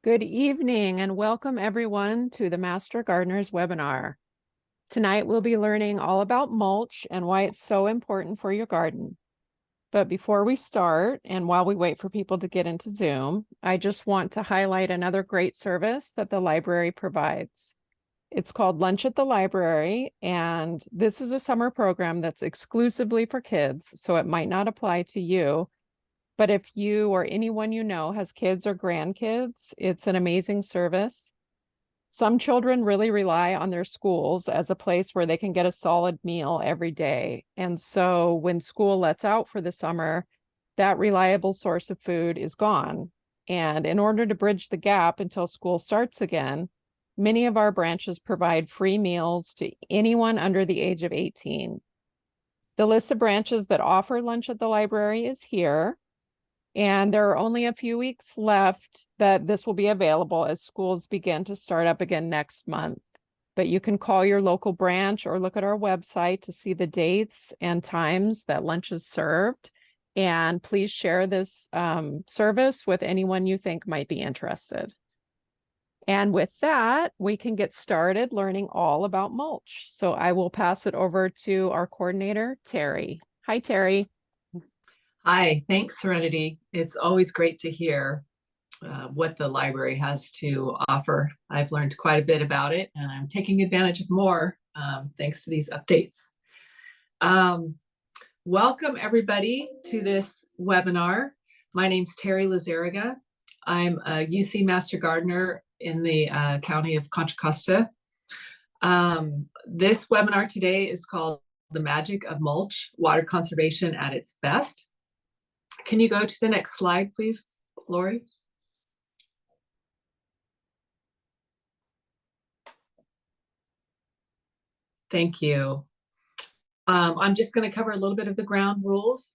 Good evening and welcome everyone to the Master Gardeners webinar. Tonight we'll be learning all about mulch and why it's so important for your garden. But before we start, and while we wait for people to get into Zoom, I just want to highlight another great service that the library provides. It's called Lunch at the Library, and this is a summer program that's exclusively for kids, so it might not apply to you. But if you or anyone you know has kids or grandkids, it's an amazing service. Some children really rely on their schools as a place where they can get a solid meal every day. And so when school lets out for the summer, that reliable source of food is gone. And in order to bridge the gap until school starts again, many of our branches provide free meals to anyone under the age of 18. The list of branches that offer lunch at the library is here. And there are only a few weeks left that this will be available as schools begin to start up again next month. But you can call your local branch or look at our website to see the dates and times that lunch is served. And please share this service with anyone you think might be interested. And with that, we can get started learning all about mulch. So I will pass it over to our coordinator, Terry. Hi, Terry. Hi, thanks, Serenity. It's always great to hear what the library has to offer. I've learned quite a bit about it, and I'm taking advantage of more thanks to these updates. Welcome, everybody, to this webinar. My name's Terry Lizarraga. I'm a UC Master Gardener in the County of Contra Costa. This webinar today is called The Magic of Mulch, Water Conservation at its Best. Can you go to the next slide, please, Lori? Thank you. I'm just going to cover a little bit of the ground rules.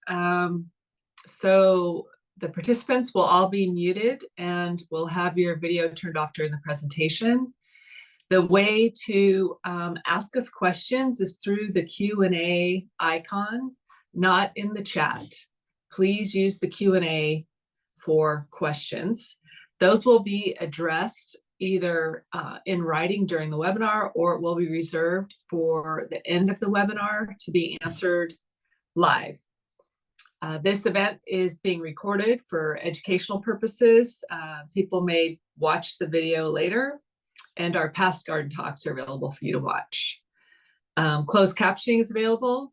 So the participants will all be muted and we'll have your video turned off during the presentation. The way to ask us questions is through the Q&A icon, not in the chat. Please use the Q&A for questions. Those will be addressed either in writing during the webinar, or it will be reserved for the end of the webinar to be answered live. This event is being recorded for educational purposes. People may watch the video later, and our past garden talks are available for you to watch. Closed captioning is available.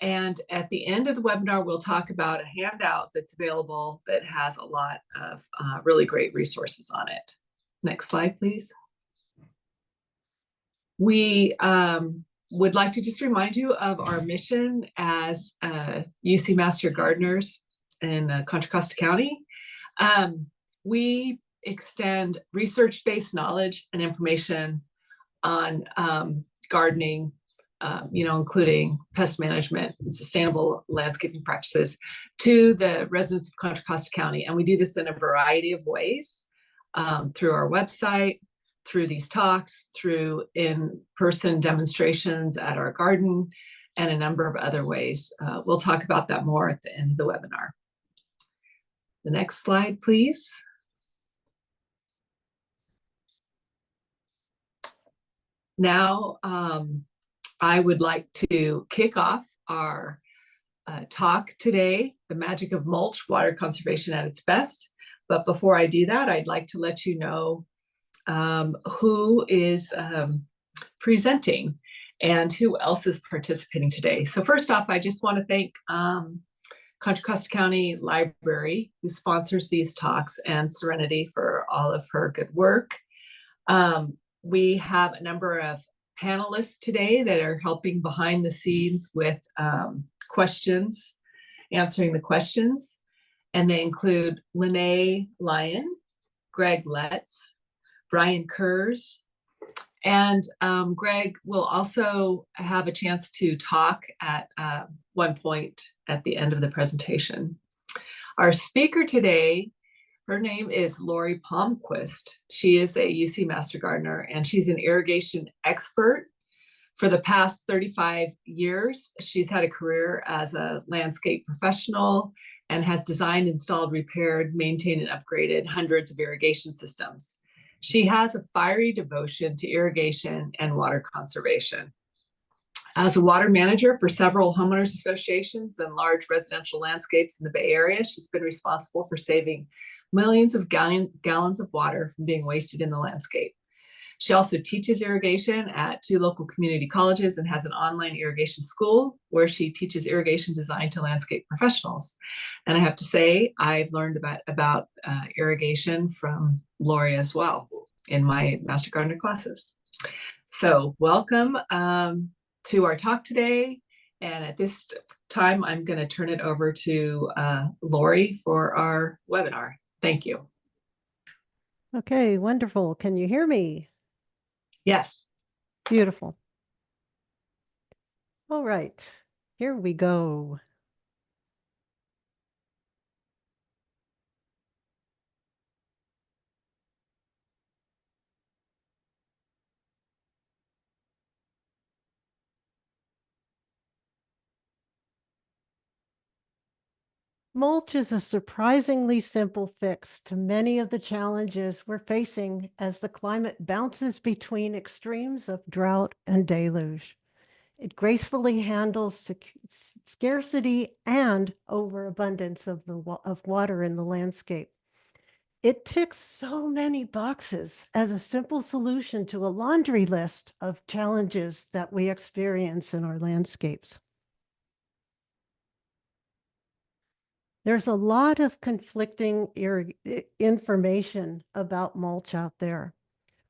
And at the end of the webinar, we'll talk about a handout that's available that has a lot of really great resources on it. Next slide, please. We would like to just remind you of our mission as UC Master Gardeners in Contra Costa County. We extend research-based knowledge and information on gardening, including pest management and sustainable landscaping practices to the residents of Contra Costa County. And we do this in a variety of ways, through our website, through these talks, through in-person demonstrations at our garden, and a number of other ways. We'll talk about that more at the end of the webinar. The next slide, please. Now, I would like to kick off our talk today, The Magic of Mulch, Water Conservation at its Best. But before I do that, I'd like to let you know who is presenting and who else is participating today. So first off, I just want to thank Contra Costa County Library, who sponsors these talks, and Serenity for all of her good work. We have a number of panelists today that are helping behind the scenes with questions, answering the questions. And they include Lene Lyon, Greg Letts, Brian Kurz, and Greg will also have a chance to talk at one point at the end of the presentation. Our speaker today, her name is Lori Palmquist. She is a UC Master Gardener, and she's an irrigation expert For the past 35 years, she's had a career as a landscape professional and has designed, installed, repaired, maintained, and upgraded hundreds of irrigation systems. She has a fiery devotion to irrigation and water conservation. As a water manager for several homeowners associations and large residential landscapes in the Bay Area, she's been responsible for saving millions of gallons of water from being wasted in the landscape. She also teaches irrigation at 2 local community colleges and has an online irrigation school where she teaches irrigation design to landscape professionals. And I have to say, I've learned about irrigation from Lori as well in my Master Gardener classes. So welcome to our talk today. And at this time, I'm going to turn it over to Lori for our webinar. Thank you. Okay, wonderful. Can you hear me? Yes. Beautiful. All right, here we go. Mulch is a surprisingly simple fix to many of the challenges we're facing as the climate bounces between extremes of drought and deluge. It gracefully handles scarcity and overabundance of water in the landscape. It ticks so many boxes as a simple solution to a laundry list of challenges that we experience in our landscapes. There's a lot of conflicting information about mulch out there.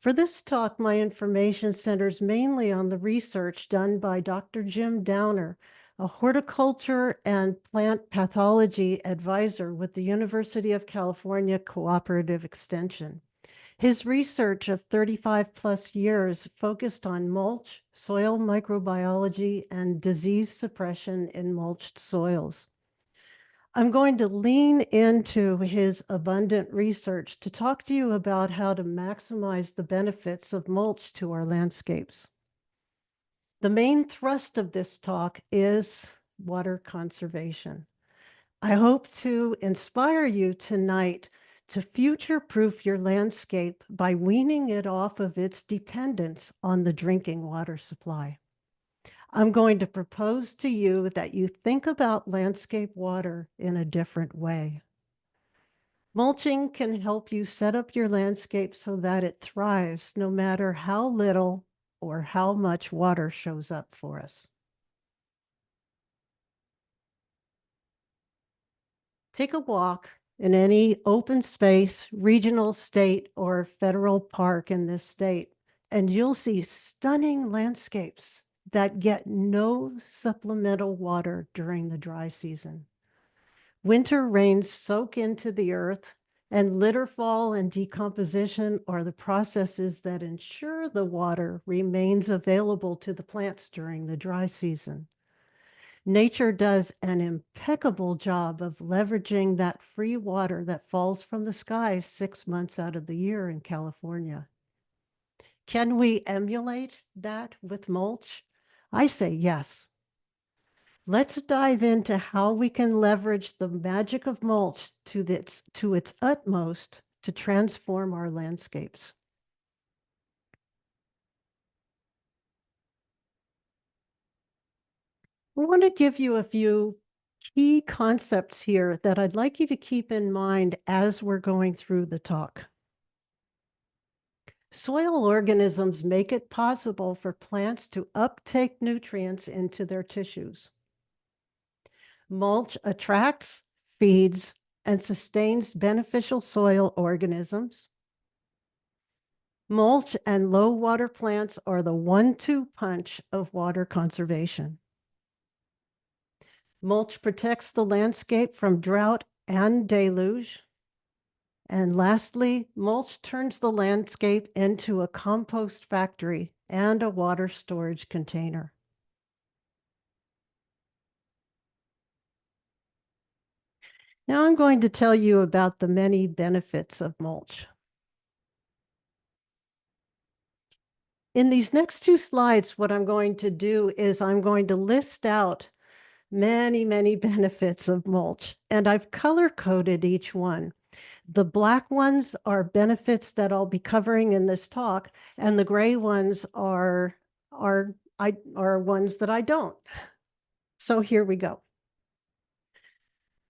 For this talk, my information centers mainly on the research done by Dr. Jim Downer, a horticulture and plant pathology advisor with the University of California Cooperative Extension. His research of 35 plus years focused on mulch, soil microbiology, and disease suppression in mulched soils. I'm going to lean into his abundant research to talk to you about how to maximize the benefits of mulch to our landscapes. The main thrust of this talk is water conservation. I hope to inspire you tonight to future-proof your landscape by weaning it off of its dependence on the drinking water supply. I'm going to propose to you that you think about landscape water in a different way. Mulching can help you set up your landscape so that it thrives no matter how little or how much water shows up for us. Take a walk in any open space, regional, state, or federal park in this state, and you'll see stunning landscapes that get no supplemental water during the dry season. Winter rains soak into the earth, and litter fall and decomposition are the processes that ensure the water remains available to the plants during the dry season. Nature does an impeccable job of leveraging that free water that falls from the skies 6 months out of the year in California. Can we emulate that with mulch? I say yes. Let's dive into how we can leverage the magic of mulch to its utmost to transform our landscapes. I want to give you a few key concepts here that I'd like you to keep in mind as we're going through the talk. Soil organisms make it possible for plants to uptake nutrients into their tissues. Mulch attracts, feeds, and sustains beneficial soil organisms. Mulch and low water plants are the 1-2 punch of water conservation. Mulch protects the landscape from drought and deluge. And lastly, mulch turns the landscape into a compost factory and a water storage container. Now I'm going to tell you about the many benefits of mulch. In these next two slides, what I'm going to do is I'm going to list out many, many benefits of mulch, and I've color-coded each one. The black ones are benefits that I'll be covering in this talk, and the gray ones are ones that I don't. So here we go.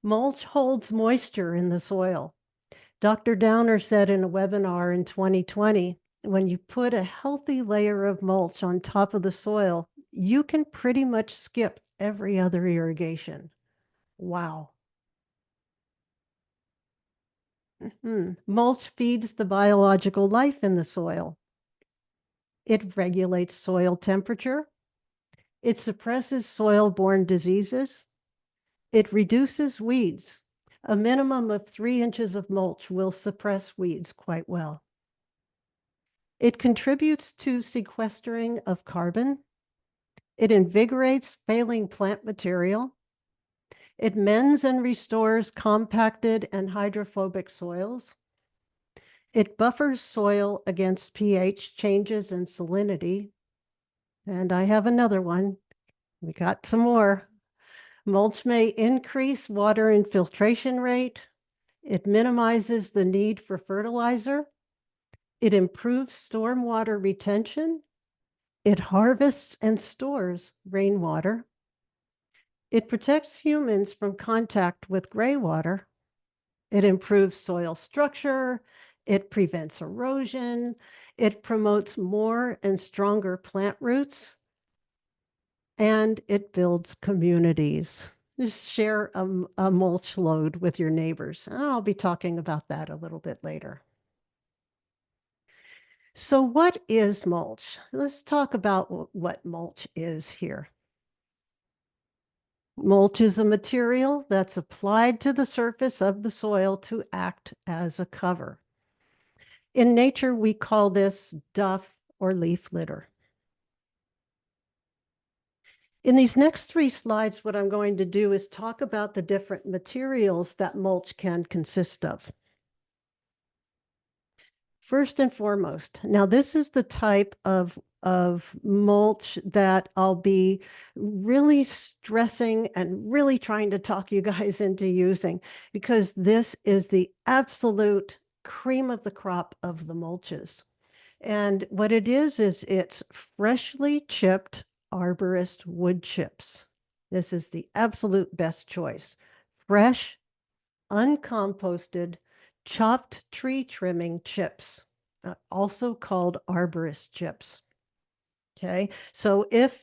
Mulch holds moisture in the soil. Dr. Downer said in a webinar in 2020, when you put a healthy layer of mulch on top of the soil, you can pretty much skip every other irrigation. Wow. Mulch feeds the biological life in the soil. It regulates soil temperature. It suppresses soil-borne diseases. It reduces weeds. A minimum of 3 inches of mulch will suppress weeds quite well. It contributes to sequestering of carbon. It invigorates failing plant material. It mends and restores compacted and hydrophobic soils. It buffers soil against pH changes and salinity. And I have another one. We got some more. Mulch may increase water infiltration rate. It minimizes the need for fertilizer. It improves stormwater retention. It harvests and stores rainwater. It protects humans from contact with gray water. It improves soil structure. It prevents erosion. It promotes more and stronger plant roots. And it builds communities. Just share a mulch load with your neighbors. And I'll be talking about that a little bit later. So what is mulch? Let's talk about what mulch is here. Mulch is a material that's applied to the surface of the soil to act as a cover. In nature, we call this duff or leaf litter. In these next 3 slides, what I'm going to do is talk about the different materials that mulch can consist of. First and foremost, now this is the type of mulch that I'll be really stressing and really trying to talk you guys into using, because this is the absolute cream of the crop of the mulches. And what it is it's freshly chipped arborist wood chips. This is the absolute best choice. Fresh, uncomposted, chopped tree trimming chips, also called arborist chips. Okay, so if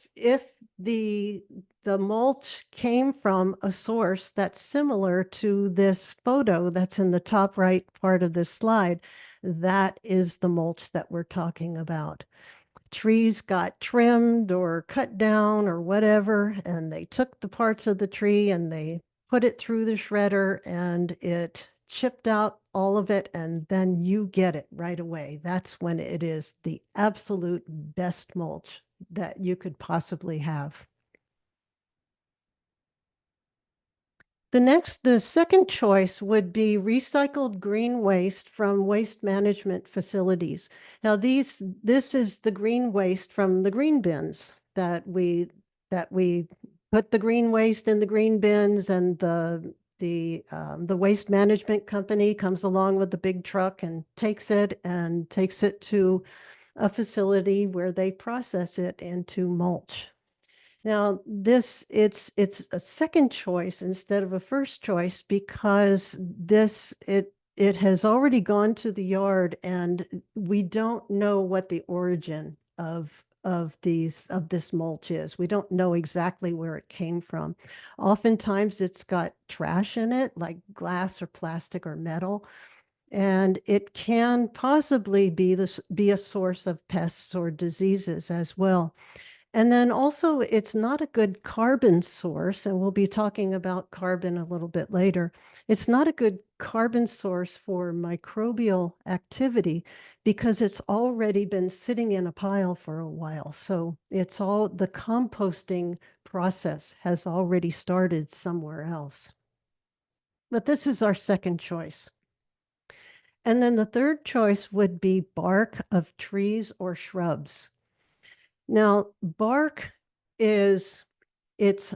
the mulch came from a source that's similar to this photo that's in the top right part of this slide, that is the mulch that we're talking about. Trees got trimmed or cut down or whatever, and they took the parts of the tree and they put it through the shredder and it chipped out all of it, and then you get it right away. That's when it is the absolute best mulch that you could possibly have. The second choice would be recycled green waste from waste management facilities. Now, this is the green waste from the green bins that we put the green waste in the green bins, and the waste management company comes along with the big truck and takes it to a facility where they process it into mulch. Now, it's a second choice instead of a first choice, because it has already gone to the yard, and we don't know what the origin of this mulch is. We don't know exactly where it came from. Oftentimes it's got trash in it, like glass or plastic or metal, and it can possibly be a source of pests or diseases as well. And then also, it's not a good carbon source, and we'll be talking about carbon a little bit later. It's not a good carbon source for microbial activity because it's already been sitting in a pile for a while. So the composting process has already started somewhere else. But this is our second choice. And then the third choice would be bark of trees or shrubs. Now, bark is, it's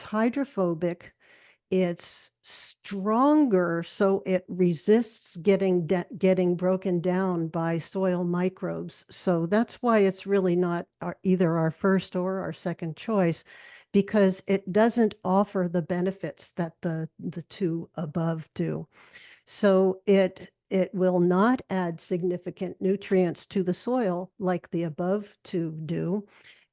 hydrophobic. It's stronger, so it resists getting broken down by soil microbes. So that's why it's really not either our first or our second choice, because it doesn't offer the benefits that the two above do. So it will not add significant nutrients to the soil like the above two do.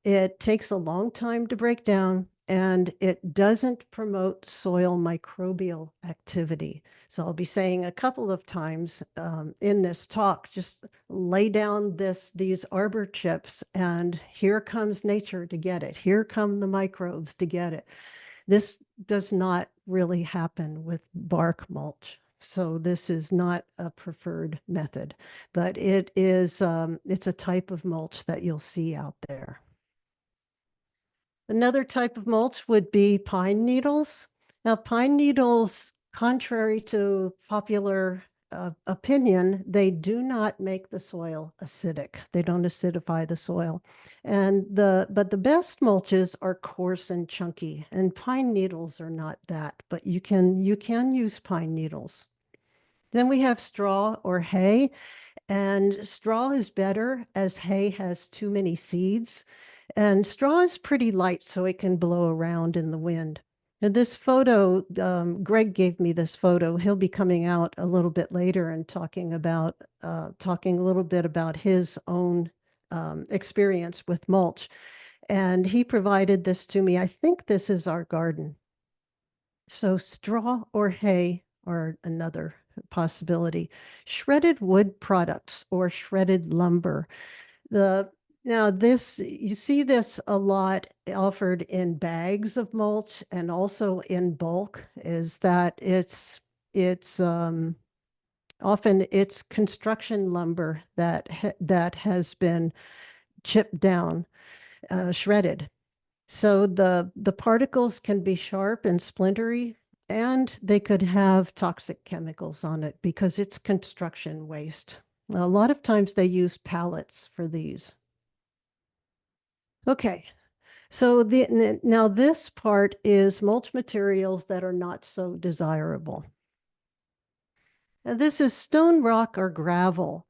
It takes a long time to break down, and it doesn't promote soil microbial activity. So I'll be saying a couple of times in this talk, just lay down these arbor chips, and here comes nature to get it. Here come the microbes to get it. This does not really happen with bark mulch. So this is not a preferred method, but it is, it's a type of mulch that you'll see out there. Another type of mulch would be pine needles. Now, pine needles, contrary to popular opinion, they do not make the soil acidic. They don't acidify the soil. But the best mulches are coarse and chunky, and pine needles are not that, but you can use pine needles. Then we have straw or hay, and straw is better as hay has too many seeds. And straw is pretty light, so it can blow around in the wind. And this photo, Greg gave me this photo. He'll be coming out a little bit later and talking a little bit about his own experience with mulch. And he provided this to me. I think this is our garden. So straw or hay are another possibility. Shredded wood products or shredded lumber. Now this, you see this a lot offered in bags of mulch and also in bulk, is that it's often it's construction lumber that has been chipped down, shredded. So the particles can be sharp and splintery, and they could have toxic chemicals on it because it's construction waste. A lot of times they use pallets for these. Okay, so now this part is mulch materials that are not so desirable. And this is stone, rock, or gravel.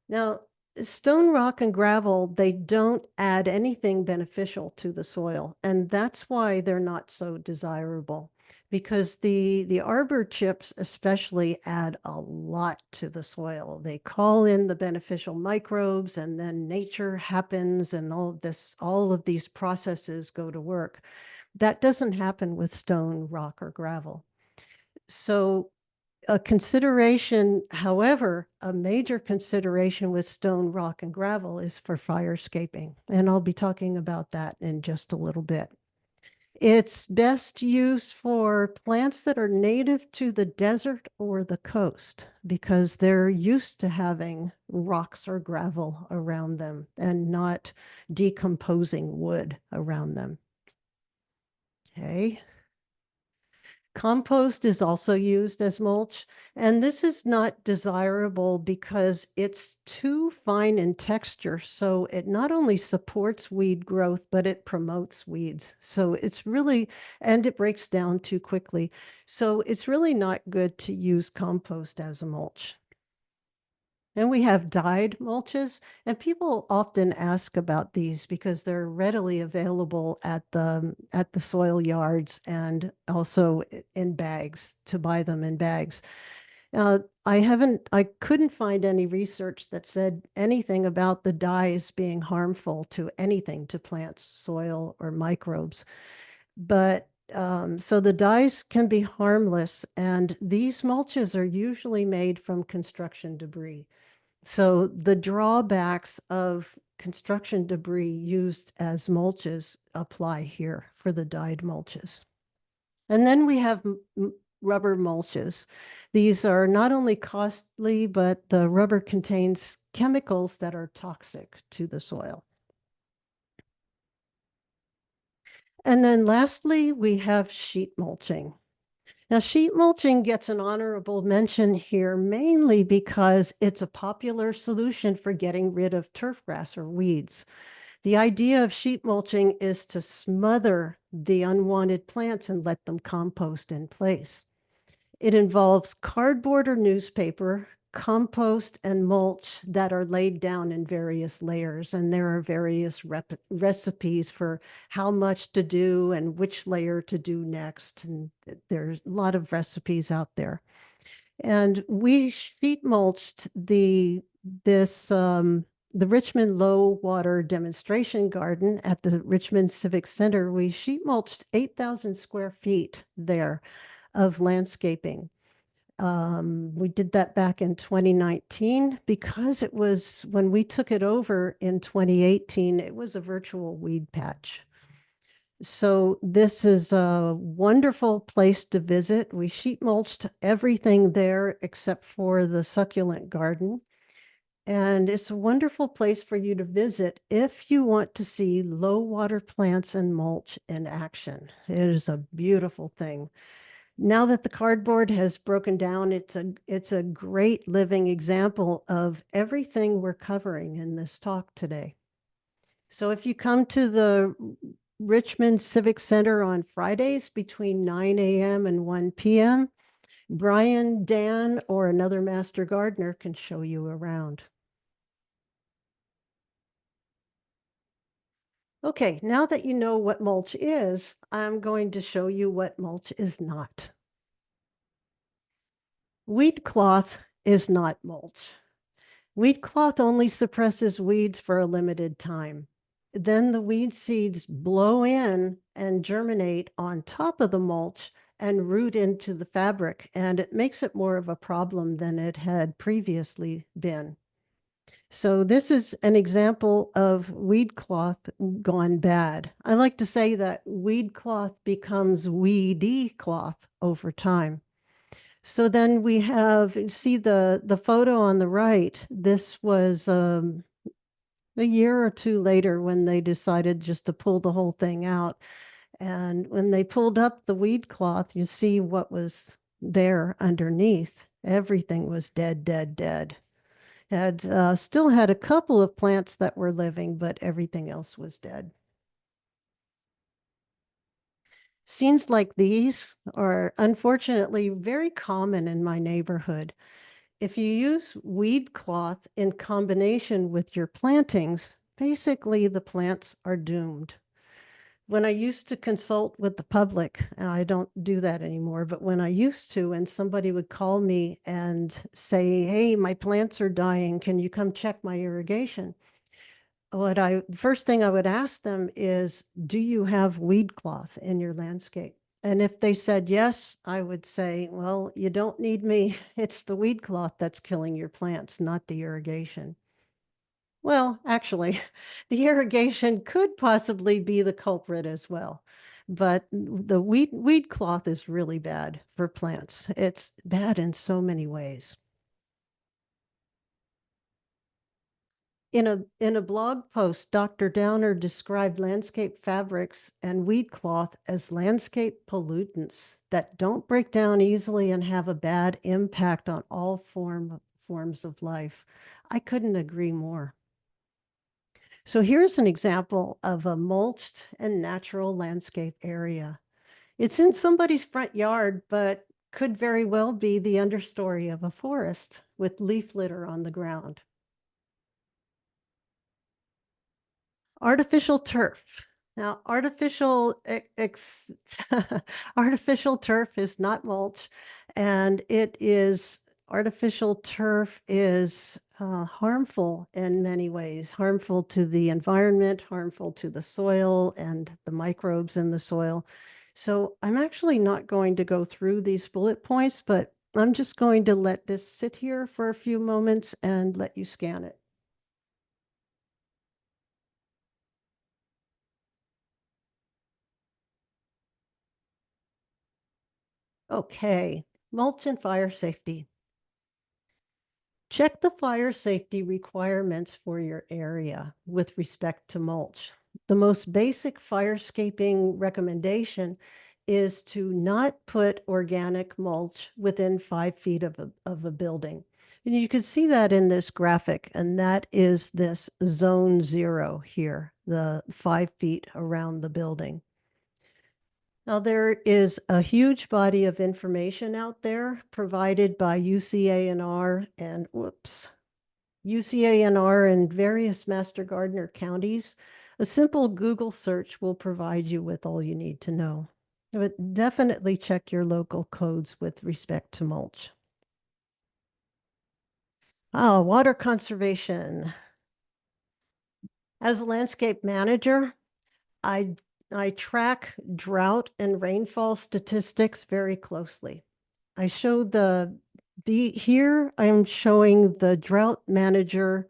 Now, stone, rock, and gravel, they don't add anything beneficial to the soil, and that's why they're not so desirable, because the arbor chips especially add a lot to the soil. They call in the beneficial microbes, and then nature happens, and all of these processes go to work. That doesn't happen with stone, rock, or gravel. So a consideration, however, a major consideration with stone, rock, and gravel is for firescaping. And I'll be talking about that in just a little bit. It's best used for plants that are native to the desert or the coast because they're used to having rocks or gravel around them and not decomposing wood around them. Okay. Compost is also used as mulch, and this is not desirable because it's too fine in texture. So it not only supports weed growth, but it promotes weeds. So it's really, and it breaks down too quickly. So it's really not good to use compost as a mulch. And we have dyed mulches, and people often ask about these because they're readily available at the soil yards and also in bags, to buy them in bags. I couldn't find any research that said anything about the dyes being harmful to anything, to plants, soil, or microbes. But so the dyes can be harmless, and these mulches are usually made from construction debris. So the drawbacks of construction debris used as mulches apply here for the dyed mulches. And then we have rubber mulches. These are not only costly, but the rubber contains chemicals that are toxic to the soil. And then lastly, we have sheet mulching. Now, sheet mulching gets an honorable mention here mainly because it's a popular solution for getting rid of turf grass or weeds. The idea of sheet mulching is to smother the unwanted plants and let them compost in place. It involves cardboard or newspaper, compost, and mulch that are laid down in various layers. And there are various recipes for how much to do and which layer to do next. And there's a lot of recipes out there. And we sheet mulched the Richmond Low Water Demonstration Garden at the Richmond Civic Center. We sheet mulched 8,000 square feet there of landscaping. We did that back in 2019 because it was when we took it over in 2018, it was a virtual weed patch. So this is a wonderful place to visit. We sheet mulched everything there except for the succulent garden. And it's a wonderful place for you to visit if you want to see low water plants and mulch in action. It is a beautiful thing. Now that the cardboard has broken down, it's a great living example of everything we're covering in this talk today. So if you come to the Richmond Civic Center on Fridays between 9 a.m. and 1 p.m., Brian, Dan, or another master gardener can show you around. Okay, now that you know what mulch is, I'm going to show you what mulch is not. Weed cloth is not mulch. Weed cloth only suppresses weeds for a limited time. Then the weed seeds blow in and germinate on top of the mulch and root into the fabric, and it makes it more of a problem than it had previously been. So this is an example of weed cloth gone bad. I like to say that weed cloth becomes weedy cloth over time. So then we have, see the photo on the right. This was a year or two later when they decided just to pull the whole thing out. And when they pulled up the weed cloth, you see what was there underneath. Everything was dead, dead, dead. Still had a couple of plants that were living, but everything else was dead. Scenes like these are unfortunately very common in my neighborhood. If you use weed cloth in combination with your plantings, basically the plants are doomed. When I used to consult with the public, and I don't do that anymore, but when I used to, and somebody would call me and say, hey, my plants are dying, can you come check my irrigation? First thing I would ask them is, do you have weed cloth in your landscape? And if they said yes, I would say, well, you don't need me. It's the weed cloth that's killing your plants, not the irrigation. Well, actually, the irrigation could possibly be the culprit as well. But the weed cloth is really bad for plants. It's bad in so many ways. In a blog post, Dr. Downer described landscape fabrics and weed cloth as landscape pollutants that don't break down easily and have a bad impact on all forms of life. I couldn't agree more. So here's an example of a mulched and natural landscape area. It's in somebody's front yard, but could very well be the understory of a forest with leaf litter on the ground. Artificial turf. Now, artificial turf is not mulch, and artificial turf is harmful in many ways, harmful to the environment, harmful to the soil and the microbes in the soil. So I'm actually not going to go through these bullet points, but I'm just going to let this sit here for a few moments and let you scan it. Okay, mulch and fire safety. Check the fire safety requirements for your area with respect to mulch. The most basic firescaping recommendation is to not put organic mulch within 5 feet of a building. And you can see that in this graphic, and that is this zone 0 here, the 5 feet around the building. Now, there is a huge body of information out there provided by UCANR and various Master Gardener counties. A simple Google search will provide you with all you need to know. But definitely check your local codes with respect to mulch. Water conservation. As a landscape manager, I track drought and rainfall statistics very closely. I show here I'm showing the drought monitor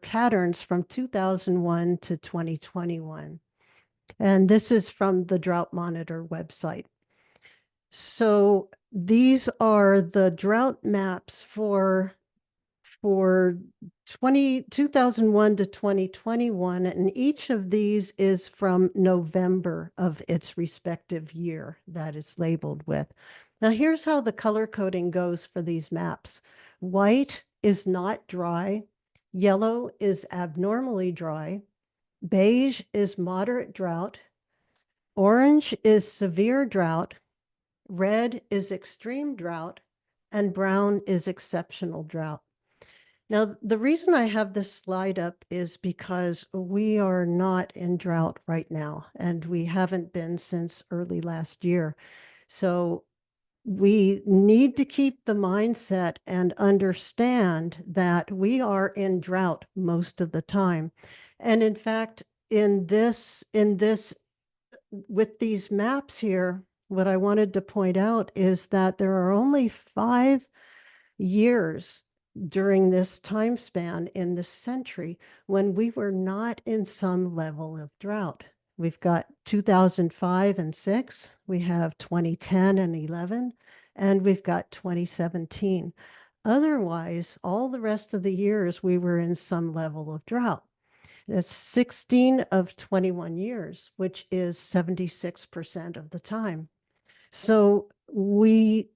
patterns from 2001 to 2021. And this is from the Drought Monitor website. So these are the drought maps for 2001 to 2021, and each of these is from November of its respective year that it's labeled with. Now, here's how the color coding goes for these maps. White is not dry, yellow is abnormally dry, beige is moderate drought, orange is severe drought, red is extreme drought, and brown is exceptional drought. Now, the reason I have this slide up is because we are not in drought right now, and we haven't been since early last year. So we need to keep the mindset and understand that we are in drought most of the time. And in fact, with these maps here, what I wanted to point out is that there are only 5 years during this time span in this century when we were not in some level of drought. We've got 2005 and 6, we have 2010 and 11, and we've got 2017. Otherwise, all the rest of the years we were in some level of drought. That's 16 of 21 years, which is 76% of the time. So I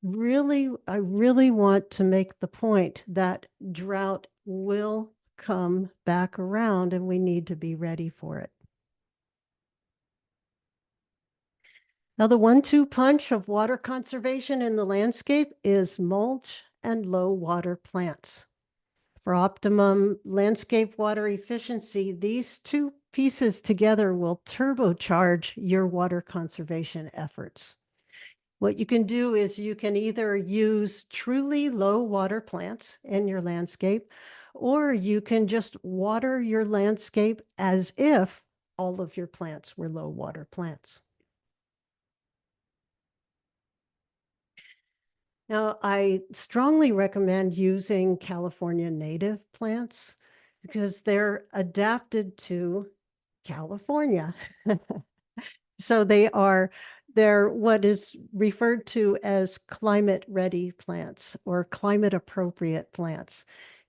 really want to make the point that drought will come back around and we need to be ready for it. Now, the 1-2 punch of water conservation in the landscape is mulch and low water plants. For optimum landscape water efficiency, these 2 pieces together will turbocharge your water conservation efforts. What you can do is you can either use truly low water plants in your landscape, or you can just water your landscape as if all of your plants were low water plants. Now, I strongly recommend using California native plants because they're adapted to California. So they're what is referred to as climate ready plants or climate appropriate plants.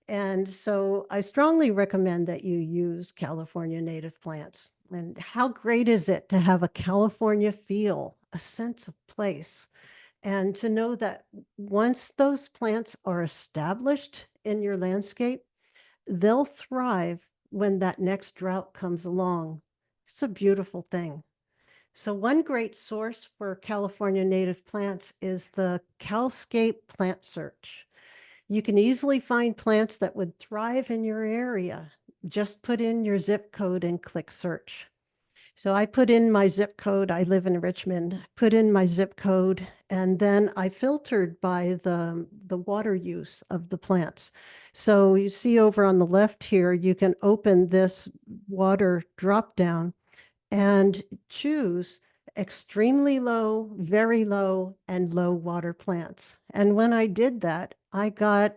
And so I strongly recommend that you use California native plants. And how great is it to have a California feel, a sense of place, and to know that once those plants are established in your landscape, they'll thrive when that next drought comes along. It's a beautiful thing. So one great source for California native plants is the Calscape Plant Search. You can easily find plants that would thrive in your area. Just put in your zip code and click search. So I put in my zip code. I live in Richmond. Put in my zip code, and then I filtered by the water use of the plants. So you see over on the left here, you can open this water drop down and choose extremely low, very low, and low water plants. And when I did that, I got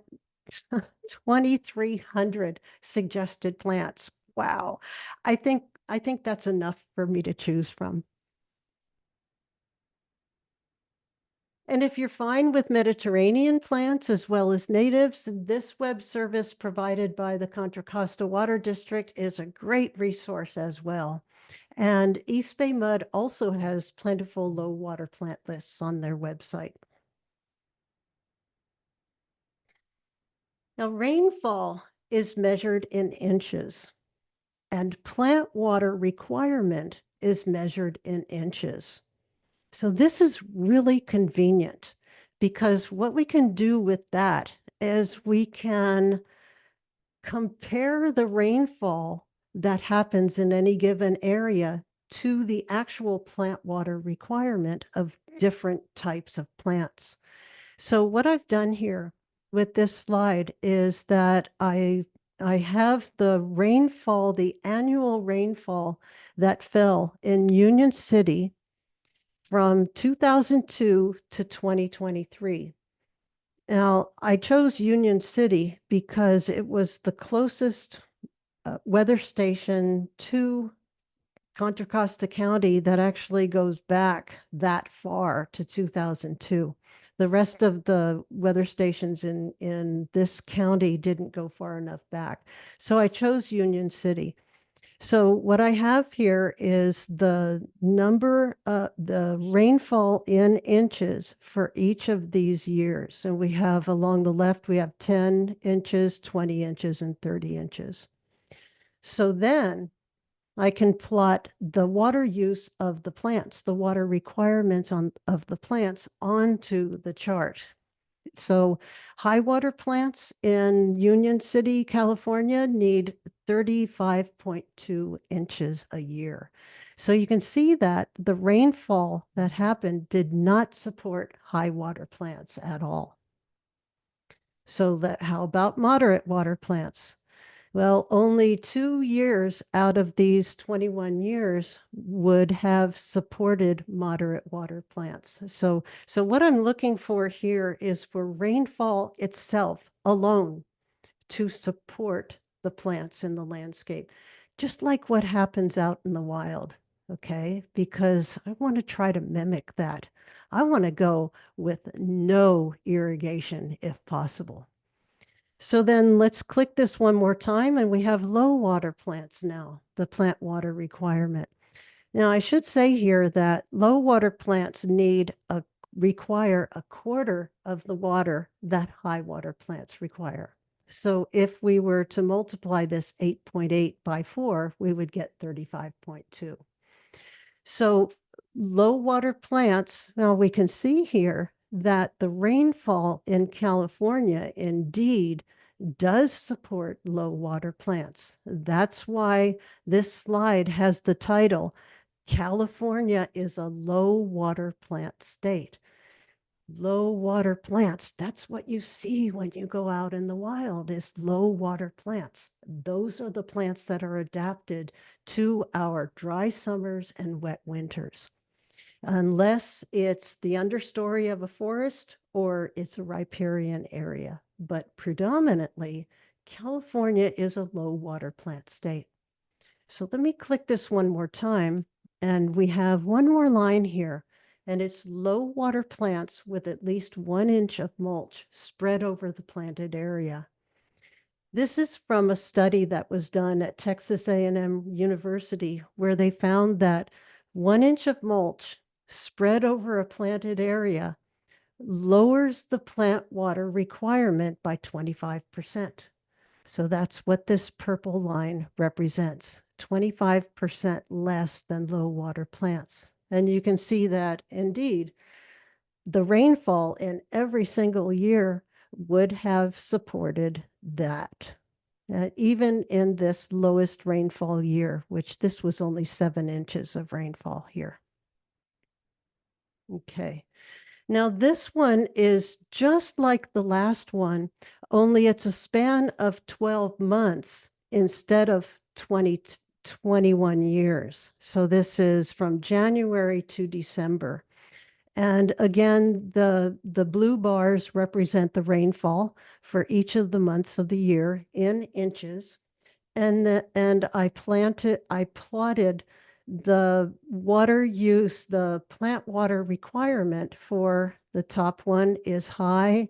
2,300 suggested plants. Wow. I think that's enough for me to choose from. And if you're fine with Mediterranean plants as well as natives, this web service provided by the Contra Costa Water District is a great resource as well. And East Bay Mud also has plentiful low water plant lists on their website. Now, rainfall is measured in inches, and plant water requirement is measured in inches. So this is really convenient because what we can do with that is we can compare the rainfall that happens in any given area to the actual plant water requirement of different types of plants. So what I've done here with this slide is that I have the rainfall, the annual rainfall that fell in Union City from 2002 to 2023. Now, I chose Union City because it was the closest weather station to Contra Costa County that actually goes back that far to 2002. The rest of the weather stations in this county didn't go far enough back. So I chose Union City. So what I have here is the the rainfall in inches for each of these years. And we have along the left, we have 10 inches, 20 inches, and 30 inches. So then I can plot the water use of the plants, the water requirements of the plants onto the chart. So high water plants in Union City, California need 35.2 inches a year. So you can see that the rainfall that happened did not support high water plants at all. So how about moderate water plants? Well, only 2 years out of these 21 years would have supported moderate water plants. So what I'm looking for here is for rainfall itself alone to support the plants in the landscape, just like what happens out in the wild, okay? Because I want to try to mimic that. I want to go with no irrigation if possible. So then let's click this one more time and we have low water plants now, the plant water requirement. Now I should say here that low water plants require a quarter of the water that high water plants require. So if we were to multiply this 8.8 by 4, we would get 35.2. So low water plants, now we can see here that the rainfall in California indeed does support low water plants. That's why this slide has the title, California is a low water plant state. Low water plants, that's what you see when you go out in the wild, is low water plants. Those are the plants that are adapted to our dry summers and wet winters. Unless it's the understory of a forest or it's a riparian area. But predominantly, California is a low water plant state. So let me click this one more time, and we have one more line here, and it's low water plants with at least 1 inch of mulch spread over the planted area. This is from a study that was done at Texas A&M University, where they found that 1 inch of mulch spread over a planted area lowers the plant water requirement by 25%. So that's what this purple line represents, 25% less than low water plants. And you can see that indeed, the rainfall in every single year would have supported that. Even in this lowest rainfall year, which this was only 7 inches of rainfall here. Okay. Now this one is just like the last one, only it's a span of 12 months instead of 21 years. So this is from January to December. And again, the blue bars represent the rainfall for each of the months of the year in inches. And I plotted the water use, the plant water requirement for the top one is high.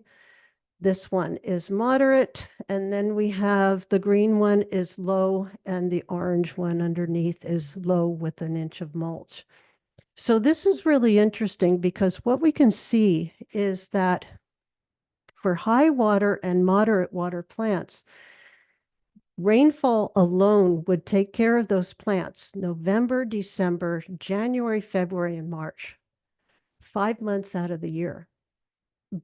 This one is moderate, and then we have the green one is low, and the orange one underneath is low with an inch of mulch. So this is really interesting because what we can see is that for high water and moderate water plants, rainfall alone would take care of those plants November, December, January, February, and March, 5 months out of the year.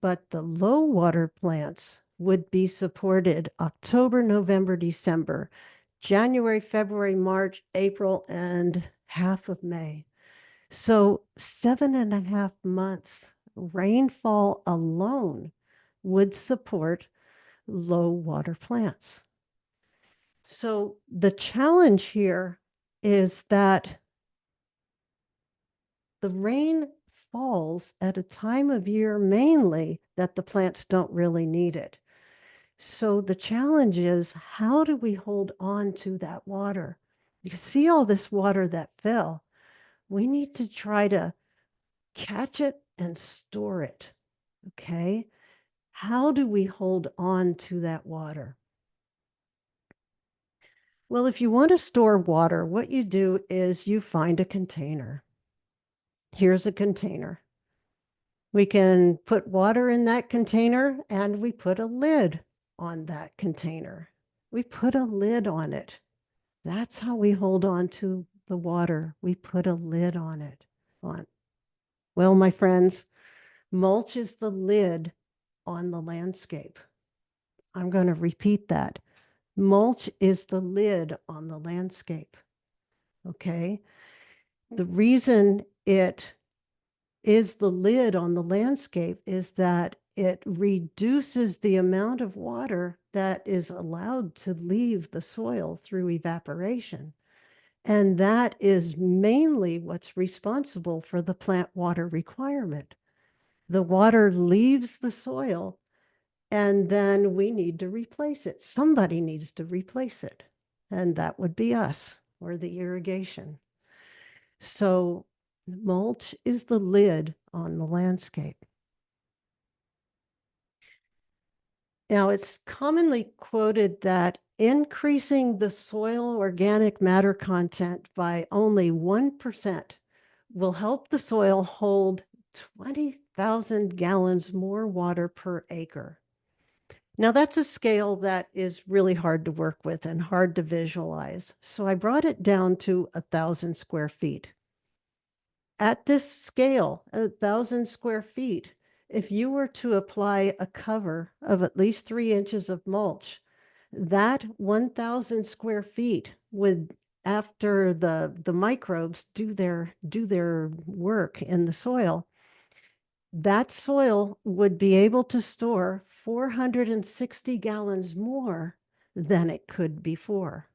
But the low water plants would be supported October, November, December, January, February, March, April, and half of May. So 7.5 months rainfall alone would support low water plants. So the challenge here is that the rain falls at a time of year mainly that the plants don't really need it. So the challenge is, how do we hold on to that water? You see all this water that fell. We need to try to catch it and store it. Okay? How do we hold on to that water? Well, if you want to store water, what you do is you find a container. Here's a container. We can put water in that container, and we put a lid on that container. We put a lid on it. That's how we hold on to the water. We put a lid on it. Well, my friends, mulch is the lid on the landscape. I'm going to repeat that. Mulch is the lid on the landscape. Okay? The reason it is the lid on the landscape is that it reduces the amount of water that is allowed to leave the soil through evaporation. And that is mainly what's responsible for the plant water requirement. The water leaves the soil, and then we need to replace it. Somebody needs to replace it, and that would be us or the irrigation. So mulch is the lid on the landscape. Now, it's commonly quoted that increasing the soil organic matter content by only 1% will help the soil hold 20,000 gallons more water per acre. Now, that's a scale that is really hard to work with and hard to visualize. So I brought it down to 1,000 square feet. At this scale, at 1,000 square feet, if you were to apply a cover of at least 3 inches of mulch, that 1,000 square feet would, after the microbes do their work in the soil, that soil would be able to store 460 gallons more than it could before.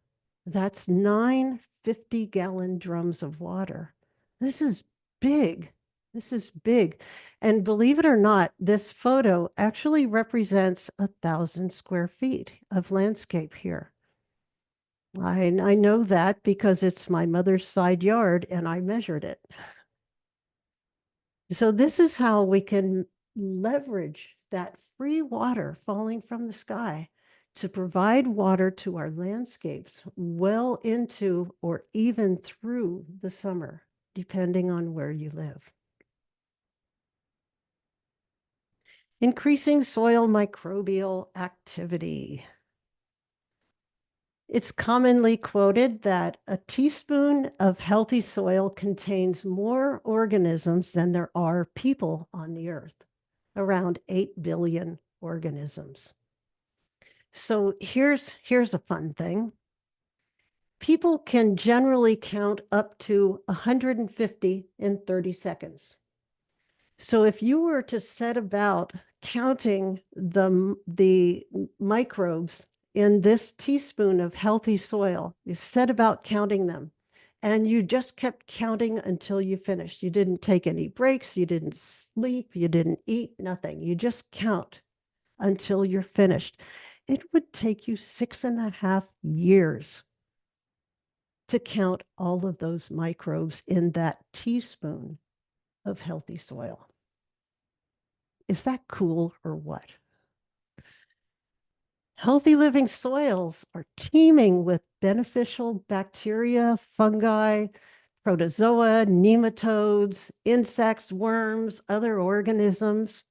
That's 9 50-gallon drums of water. This is big. This is big. And believe it or not, this photo actually represents 1,000 square feet of landscape here. I know that because it's my mother's side yard and I measured it. So this is how we can leverage that free water falling from the sky to provide water to our landscapes well into or even through the summer, depending on where you live. Increasing soil microbial activity. It's commonly quoted that a teaspoon of healthy soil contains more organisms than there are people on the earth, around 8 billion organisms. So here's a fun thing. People can generally count up to 150 in 30 seconds. So if you were to set about counting the microbes in this teaspoon of healthy soil, you set about counting them, and you just kept counting until you finished. You didn't take any breaks, you didn't sleep, you didn't eat, nothing. You just count until you're finished. It would take you 6.5 years to count all of those microbes in that teaspoon of healthy soil. Is that cool or what? Healthy living soils are teeming with beneficial bacteria, fungi, protozoa, nematodes, insects, worms, other organisms,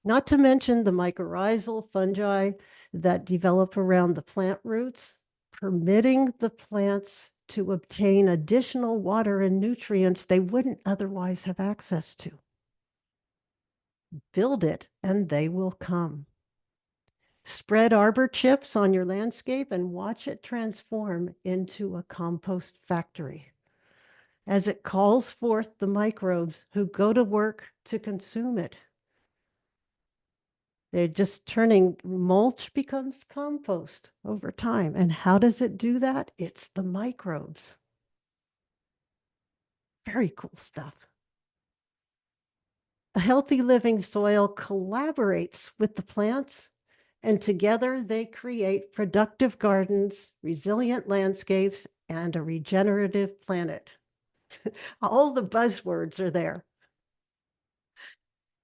not to mention the mycorrhizal fungi that develop around the plant roots, permitting the plants to obtain additional water and nutrients they wouldn't otherwise have access to. Build it and they will come. Spread arbor chips on your landscape and watch it transform into a compost factory as it calls forth the microbes who go to work to consume it. They're just turning mulch becomes compost over time. And how does it do that? It's the microbes. Very cool stuff. A healthy living soil collaborates with the plants, and together they create productive gardens, resilient landscapes, and a regenerative planet. All the buzzwords are there.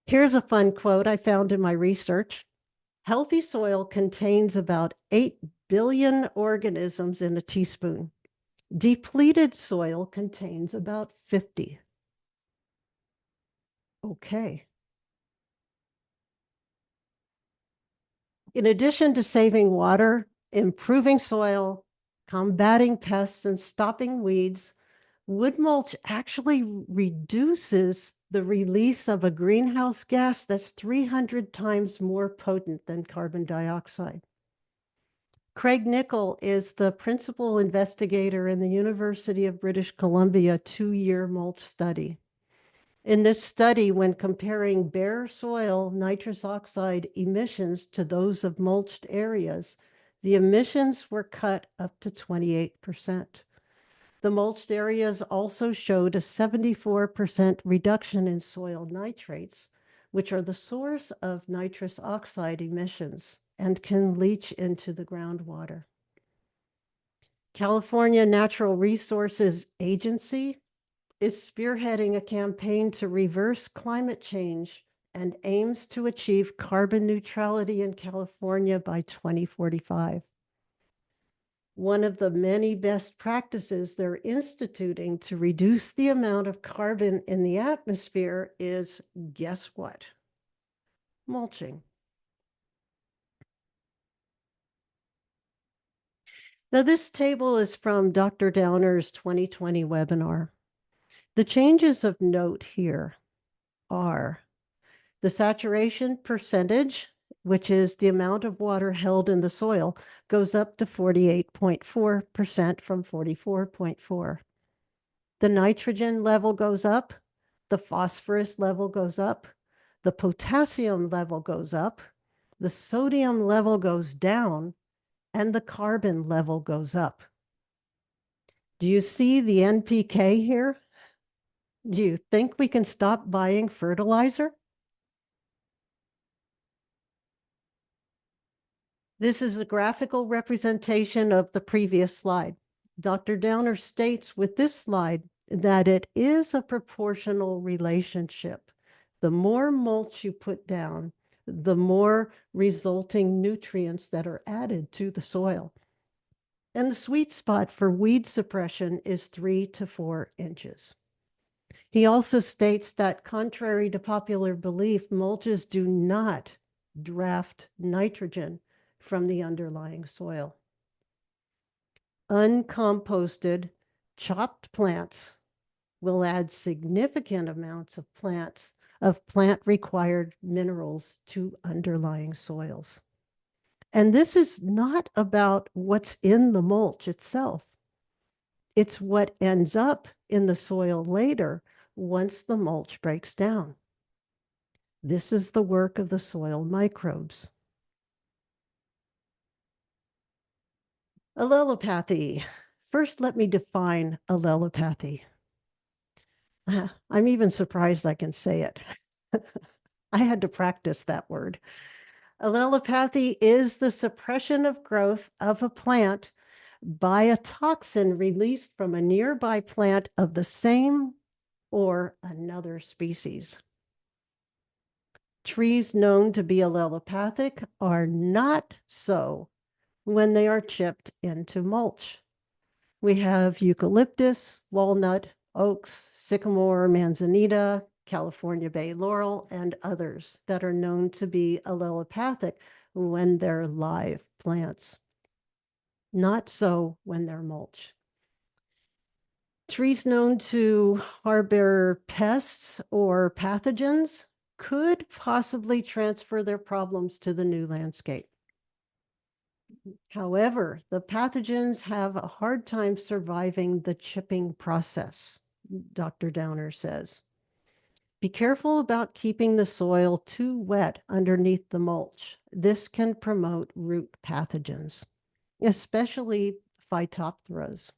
Here's a fun quote I found in my research. Healthy soil contains about 8 billion organisms in a teaspoon. Depleted soil contains about 50. Okay. In addition to saving water, improving soil, combating pests, and stopping weeds, wood mulch actually reduces the release of a greenhouse gas that's 300 times more potent than carbon dioxide. Craig Nichol is the principal investigator in the University of British Columbia 2-year mulch study. In this study, when comparing bare soil nitrous oxide emissions to those of mulched areas, the emissions were cut up to 28%. The mulched areas also showed a 74% reduction in soil nitrates, which are the source of nitrous oxide emissions and can leach into the groundwater. California Natural Resources Agency is spearheading a campaign to reverse climate change and aims to achieve carbon neutrality in California by 2045. One of the many best practices they're instituting to reduce the amount of carbon in the atmosphere is, guess what? Mulching. Now, this table is from Dr. Downer's 2020 webinar. The changes of note here are the saturation percentage, which is the amount of water held in the soil, goes up to 48.4% from 44.4%. The nitrogen level goes up, the phosphorus level goes up, the potassium level goes up, the sodium level goes down, and the carbon level goes up. Do you see the NPK here? Do you think we can stop buying fertilizer? This is a graphical representation of the previous slide. Dr. Downer states with this slide that it is a proportional relationship. The more mulch you put down, the more resulting nutrients that are added to the soil. And the sweet spot for weed suppression is 3 to 4 inches. He also states that contrary to popular belief, mulches do not draft nitrogen from the underlying soil. Uncomposted, chopped plants will add significant amounts of plant-required minerals to underlying soils. And this is not about what's in the mulch itself. It's what ends up in the soil later once the mulch breaks down. This is the work of the soil microbes. Allelopathy. First, let me define allelopathy. I'm even surprised I can say it. I had to practice that word. Allelopathy is the suppression of growth of a plant by a toxin released from a nearby plant of the same or another species. Trees known to be allelopathic are not so when they are chipped into mulch. We have eucalyptus, walnut, oaks, sycamore, manzanita, California bay laurel, and others that are known to be allelopathic when they're live plants. Not so when they're mulch. Trees known to harbor pests or pathogens could possibly transfer their problems to the new landscape. However, the pathogens have a hard time surviving the chipping process, Dr. Downer says. Be careful about keeping the soil too wet underneath the mulch. This can promote root pathogens, especially Phytophthora.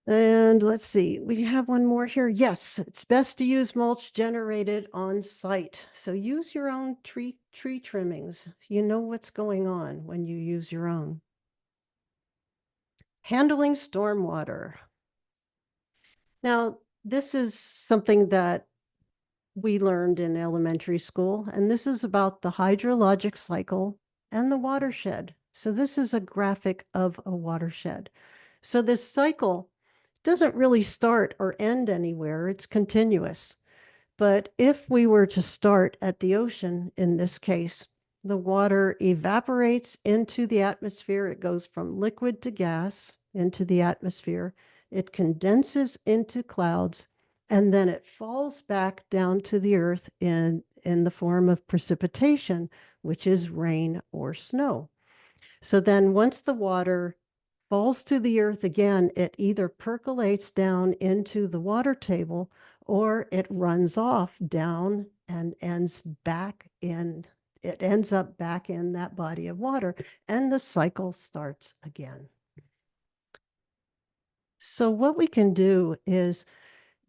And let's see, we have one more here. Yes, it's best to use mulch generated on site. So use your own tree trimmings. You know what's going on when you use your own. Handling stormwater. Now, this is something that we learned in elementary school, and this is about the hydrologic cycle and the watershed. So this is a graphic of a watershed. So this cycle doesn't really start or end anywhere, it's continuous. But if we were to start at the ocean, in this case, the water evaporates into the atmosphere. It goes from liquid to gas into the atmosphere. It condenses into clouds, and then it falls back down to the earth in the form of precipitation, which is rain or snow. So then once the water falls to the earth again, it either percolates down into the water table or it runs off down and ends up back in that body of water, and the cycle starts again. So what we can do is,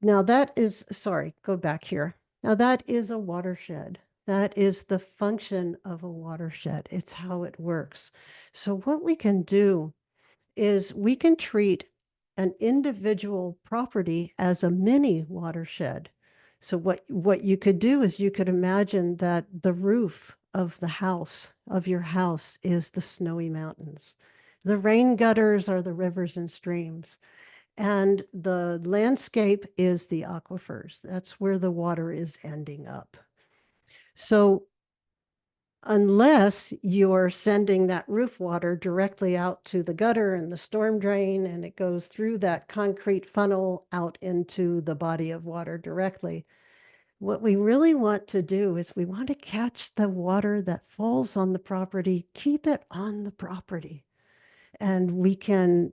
go back here. Now that is a watershed. That is the function of a watershed. It's how it works. So what we can do is we can treat an individual property as a mini watershed. So what you could do is you could imagine that the roof of your house is the snowy mountains. The rain gutters are the rivers and streams. And the landscape is the aquifers. That's where the water is ending up. So unless you're sending that roof water directly out to the gutter and the storm drain, and it goes through that concrete funnel out into the body of water directly, what we really want to do is we want to catch the water that falls on the property, keep it on the property, and we can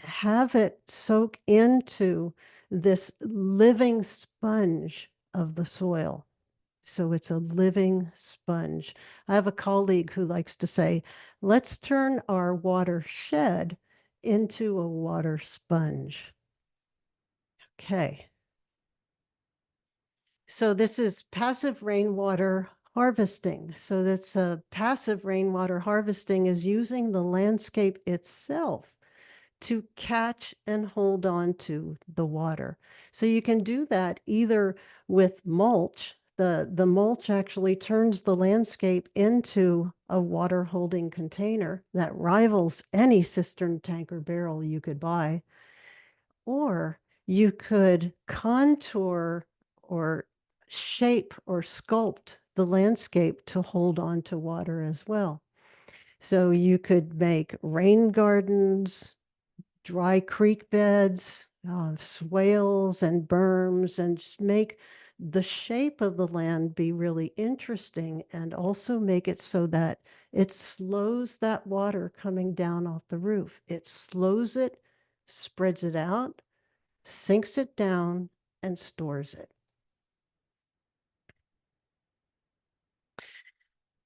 have it soak into this living sponge of the soil. So it's a living sponge. I have a colleague who likes to say, let's turn our watershed into a water sponge. Okay. So this is passive rainwater harvesting. So that's passive rainwater harvesting is using the landscape itself to catch and hold on to the water. So you can do that either with mulch. The mulch actually turns the landscape into a water holding container that rivals any cistern, tank, or barrel you could buy. Or you could contour or shape or sculpt the landscape to hold on to water as well. So you could make rain gardens, dry creek beds, swales and berms, and just make the shape of the land be really interesting, and also make it so that it slows that water coming down off the roof. It slows it, spreads it out, sinks it down, and stores it.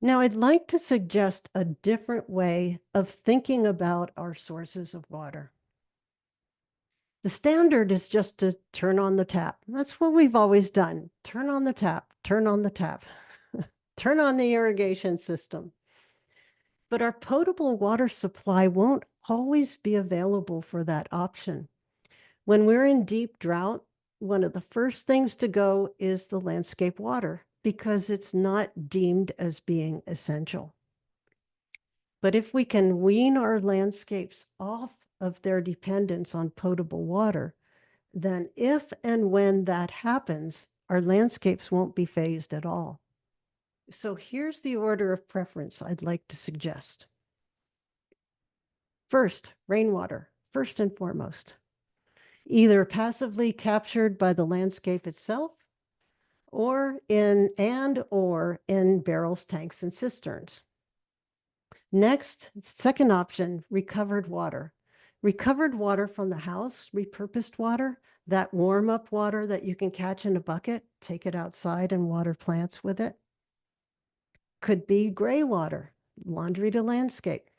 Now, I'd like to suggest a different way of thinking about our sources of water. The standard is just to turn on the tap. That's what we've always done. Turn on the tap, turn on the tap, turn on the irrigation system. But our potable water supply won't always be available for that option. When we're in deep drought, one of the first things to go is the landscape water because it's not deemed as being essential. But if we can wean our landscapes off of their dependence on potable water, then if and when that happens, our landscapes won't be phased at all. So here's the order of preference I'd like to suggest. First, rainwater, first and foremost, either passively captured by the landscape itself or in barrels, tanks, and cisterns. Next, second option, recovered water. Recovered water from the house, repurposed water, that warm-up water that you can catch in a bucket, take it outside and water plants with it. Could be gray water, laundry to landscape.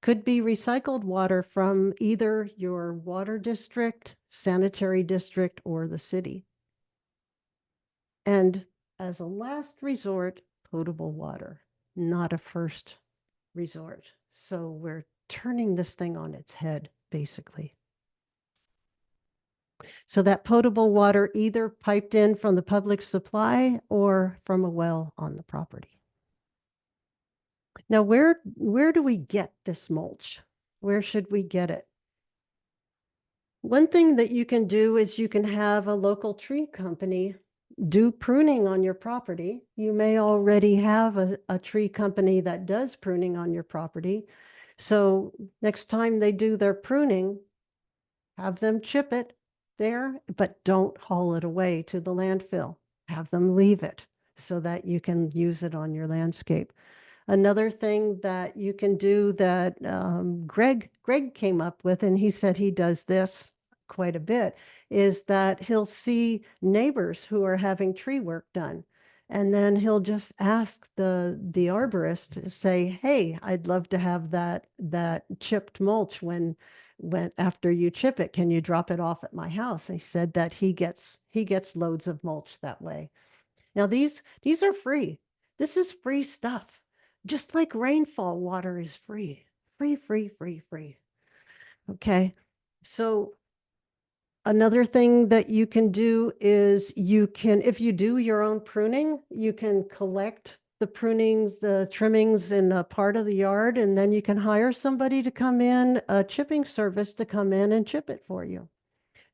Could be recycled water from either your water district, sanitary district, or the city. And as a last resort, potable water, not a first resort. So we're turning this thing on its head, basically. So that potable water either piped in from the public supply or from a well on the property. Now, where do we get this mulch? Where should we get it? One thing that you can do is you can have a local tree company do pruning on your property. You may already have a tree company that does pruning on your property. So next time they do their pruning, have them chip it there, but don't haul it away to the landfill. Have them leave it so that you can use it on your landscape. Another thing that you can do that Greg came up with, and he said he does this quite a bit, is that he'll see neighbors who are having tree work done. And then he'll just ask the arborist to say, hey, I'd love to have that chipped mulch when after you chip it, can you drop it off at my house? And he said that he gets loads of mulch that way. Now these are free. This is free stuff. Just like rainfall water is free. Free. Okay. So another thing that you can do is if you do your own pruning, you can collect the prunings, the trimmings in a part of the yard, and then you can hire somebody to come in, a chipping service to come in and chip it for you.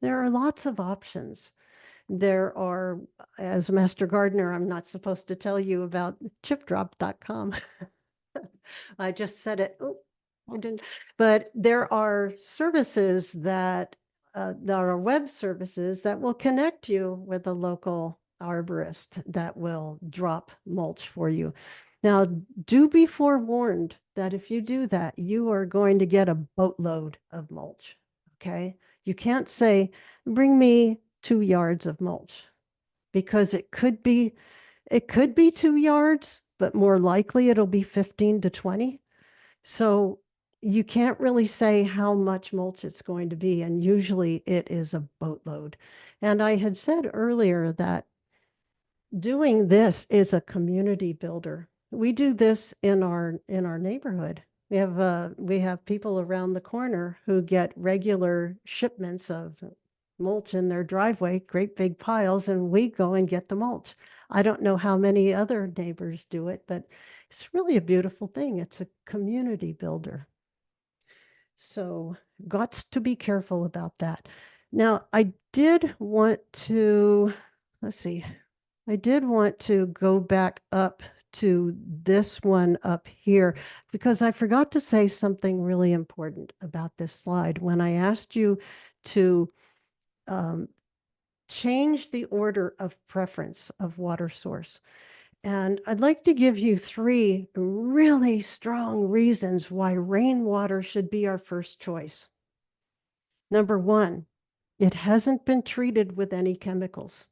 There are lots of options. There are, as a master gardener, I'm not supposed to tell you about chipdrop.com. I just said it. Oh, I didn't. But there are services that there are web services that will connect you with a local arborist that will drop mulch for you. Now, do be forewarned that if you do that, you are going to get a boatload of mulch. Okay. You can't say, bring me 2 yards of mulch, because it could be 2 yards, but more likely it'll be 15 to 20. So you can't really say how much mulch it's going to be, and usually it is a boatload. And I had said earlier that doing this is a community builder. We do this in our neighborhood. We have people around the corner who get regular shipments of mulch in their driveway, great big piles, and we go and get the mulch. I don't know how many other neighbors do it, but it's really a beautiful thing. It's a community builder. So got to be careful about that. Now, I did want to go back up to this one up here, because I forgot to say something really important about this slide. When I asked you to change the order of preference of water source. And I'd like to give you 3 really strong reasons why rainwater should be our first choice. Number 1, it hasn't been treated with any chemicals.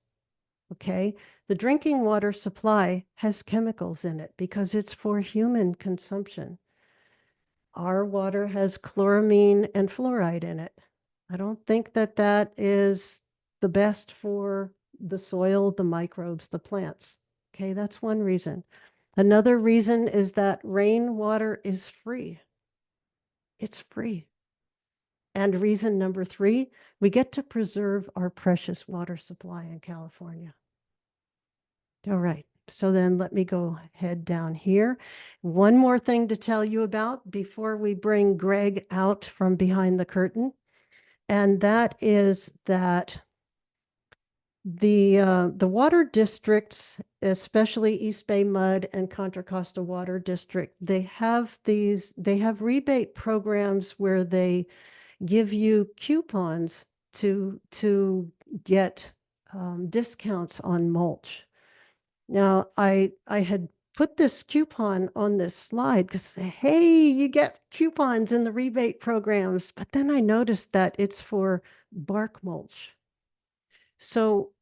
Okay, the drinking water supply has chemicals in it because it's for human consumption. Our water has chloramine and fluoride in it. I don't think that is the best for the soil, the microbes, the plants. Okay, that's one reason. Another reason is that rainwater is free. It's free. And reason number 3, we get to preserve our precious water supply in California. All right. So then let me go ahead down here. One more thing to tell you about before we bring Greg out from behind the curtain. And that is that the water districts, especially East Bay Mud and Contra Costa Water District, they have rebate programs where they give you coupons to get discounts on mulch. Now, I had put this coupon on this slide because, hey, you get coupons in the rebate programs, but then I noticed that it's for bark mulch. So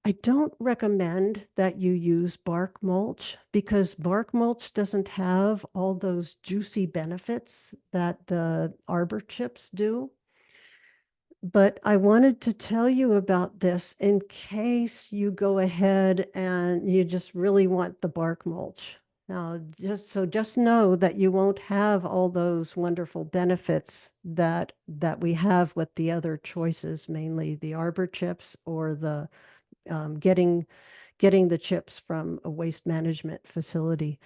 I don't recommend that you use bark mulch because bark mulch doesn't have all those juicy benefits that the arbor chips do. But I wanted to tell you about this in case you go ahead and you just really want the bark mulch. Now, just know that you won't have all those wonderful benefits that we have with the other choices, mainly the arbor chips or the getting the chips from a waste management facility.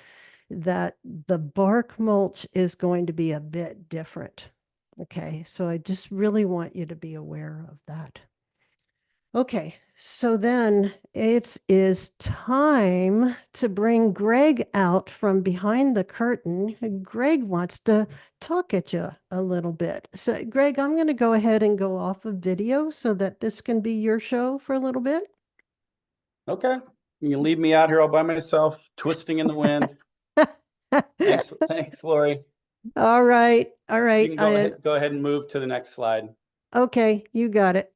That the bark mulch is going to be a bit different. Okay, so I just really want you to be aware of that. Okay, so then it is time to bring Greg out from behind the curtain. Greg wants to talk at you a little bit. So Greg, I'm going to go ahead and go off of video so that this can be your show for a little bit. Okay, you can leave me out here all by myself, twisting in the wind. Thanks, Lori. All right. You can go ahead and move to the next slide. Okay, you got it.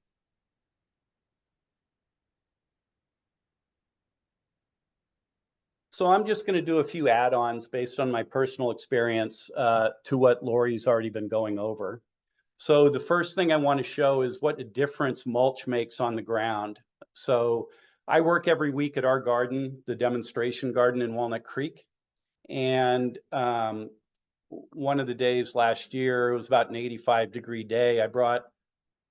So I'm just going to do a few add-ons based on my personal experience to what Lori's already been going over. So the first thing I want to show is what a difference mulch makes on the ground. So I work every week at our garden, the demonstration garden in Walnut Creek. And one of the days last year, it was about an 85-degree day. I brought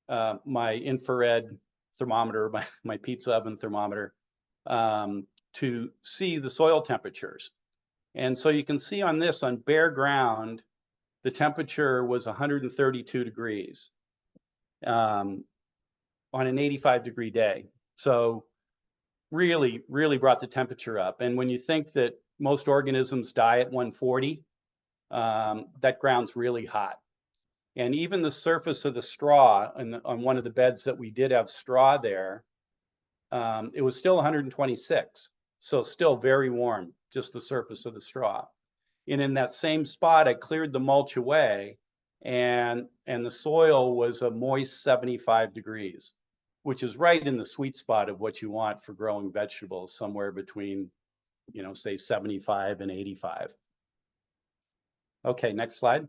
my infrared thermometer, my pizza oven thermometer, to see the soil temperatures. And so you can see on this, on bare ground, the temperature was 132 degrees on an 85-degree day. So really, really brought the temperature up. And when you think that most organisms die at 140, that ground's really hot. And even the surface of the straw on one of the beds that we did have straw there, it was still 126. So still very warm, just the surface of the straw. And in that same spot, I cleared the mulch away and the soil was a moist 75 degrees, which is right in the sweet spot of what you want for growing vegetables, somewhere between, say 75 and 85. Okay, next slide.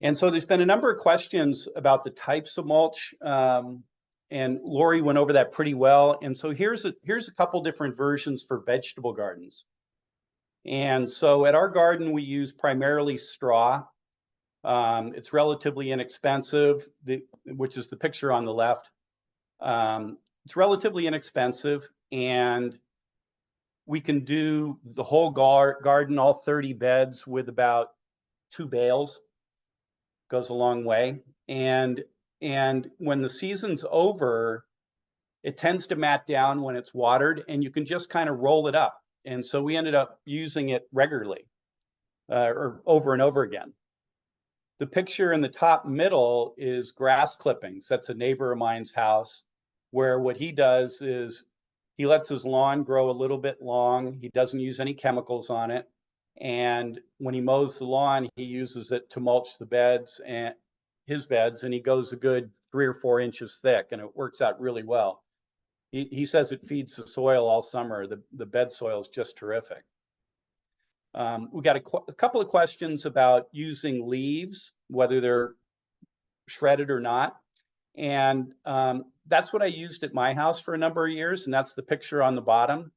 And so there's been a number of questions about the types of mulch, and Lori went over that pretty well. And so here's a couple different versions for vegetable gardens. And so at our garden, we use primarily straw. It's relatively inexpensive, which is the picture on the left. It's relatively inexpensive, and we can do the whole garden, all 30 beds, with about 2 bales. Goes a long way. And when the season's over, it tends to mat down when it's watered, and you can just kind of roll it up. And so we ended up using it regularly, or over and over again. The picture in the top middle is grass clippings. That's a neighbor of mine's house, where what he does is he lets his lawn grow a little bit long. He doesn't use any chemicals on it. And when he mows the lawn, he uses it to mulch the beds and his beds, and he goes a good 3 or 4 inches thick, and it works out really well. He says it feeds the soil all summer. The bed soil is just terrific. We got a couple of questions about using leaves, whether they're shredded or not. And that's what I used at my house for a number of years, and that's the picture on the bottom.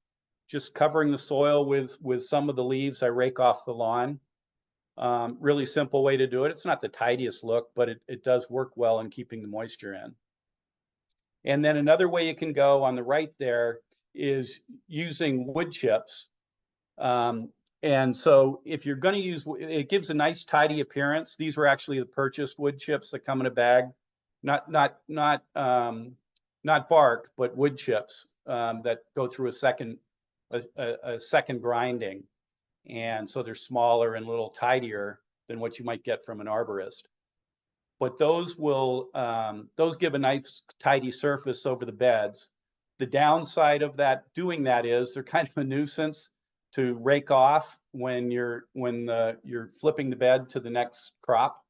just covering the soil with some of the leaves. I rake off the lawn. Really simple way to do it. It's not the tidiest look, but it does work well in keeping the moisture in. And then another way you can go on the right there is using wood chips. And so if you're going to use, it gives a nice tidy appearance. These were actually the purchased wood chips that come in a bag, not bark, but wood chips that go through a second grinding. And so they're smaller and a little tidier than what you might get from an arborist. But those give a nice tidy surface over the beds. The downside of doing that is they're kind of a nuisance to rake off when you're flipping the bed to the next crop.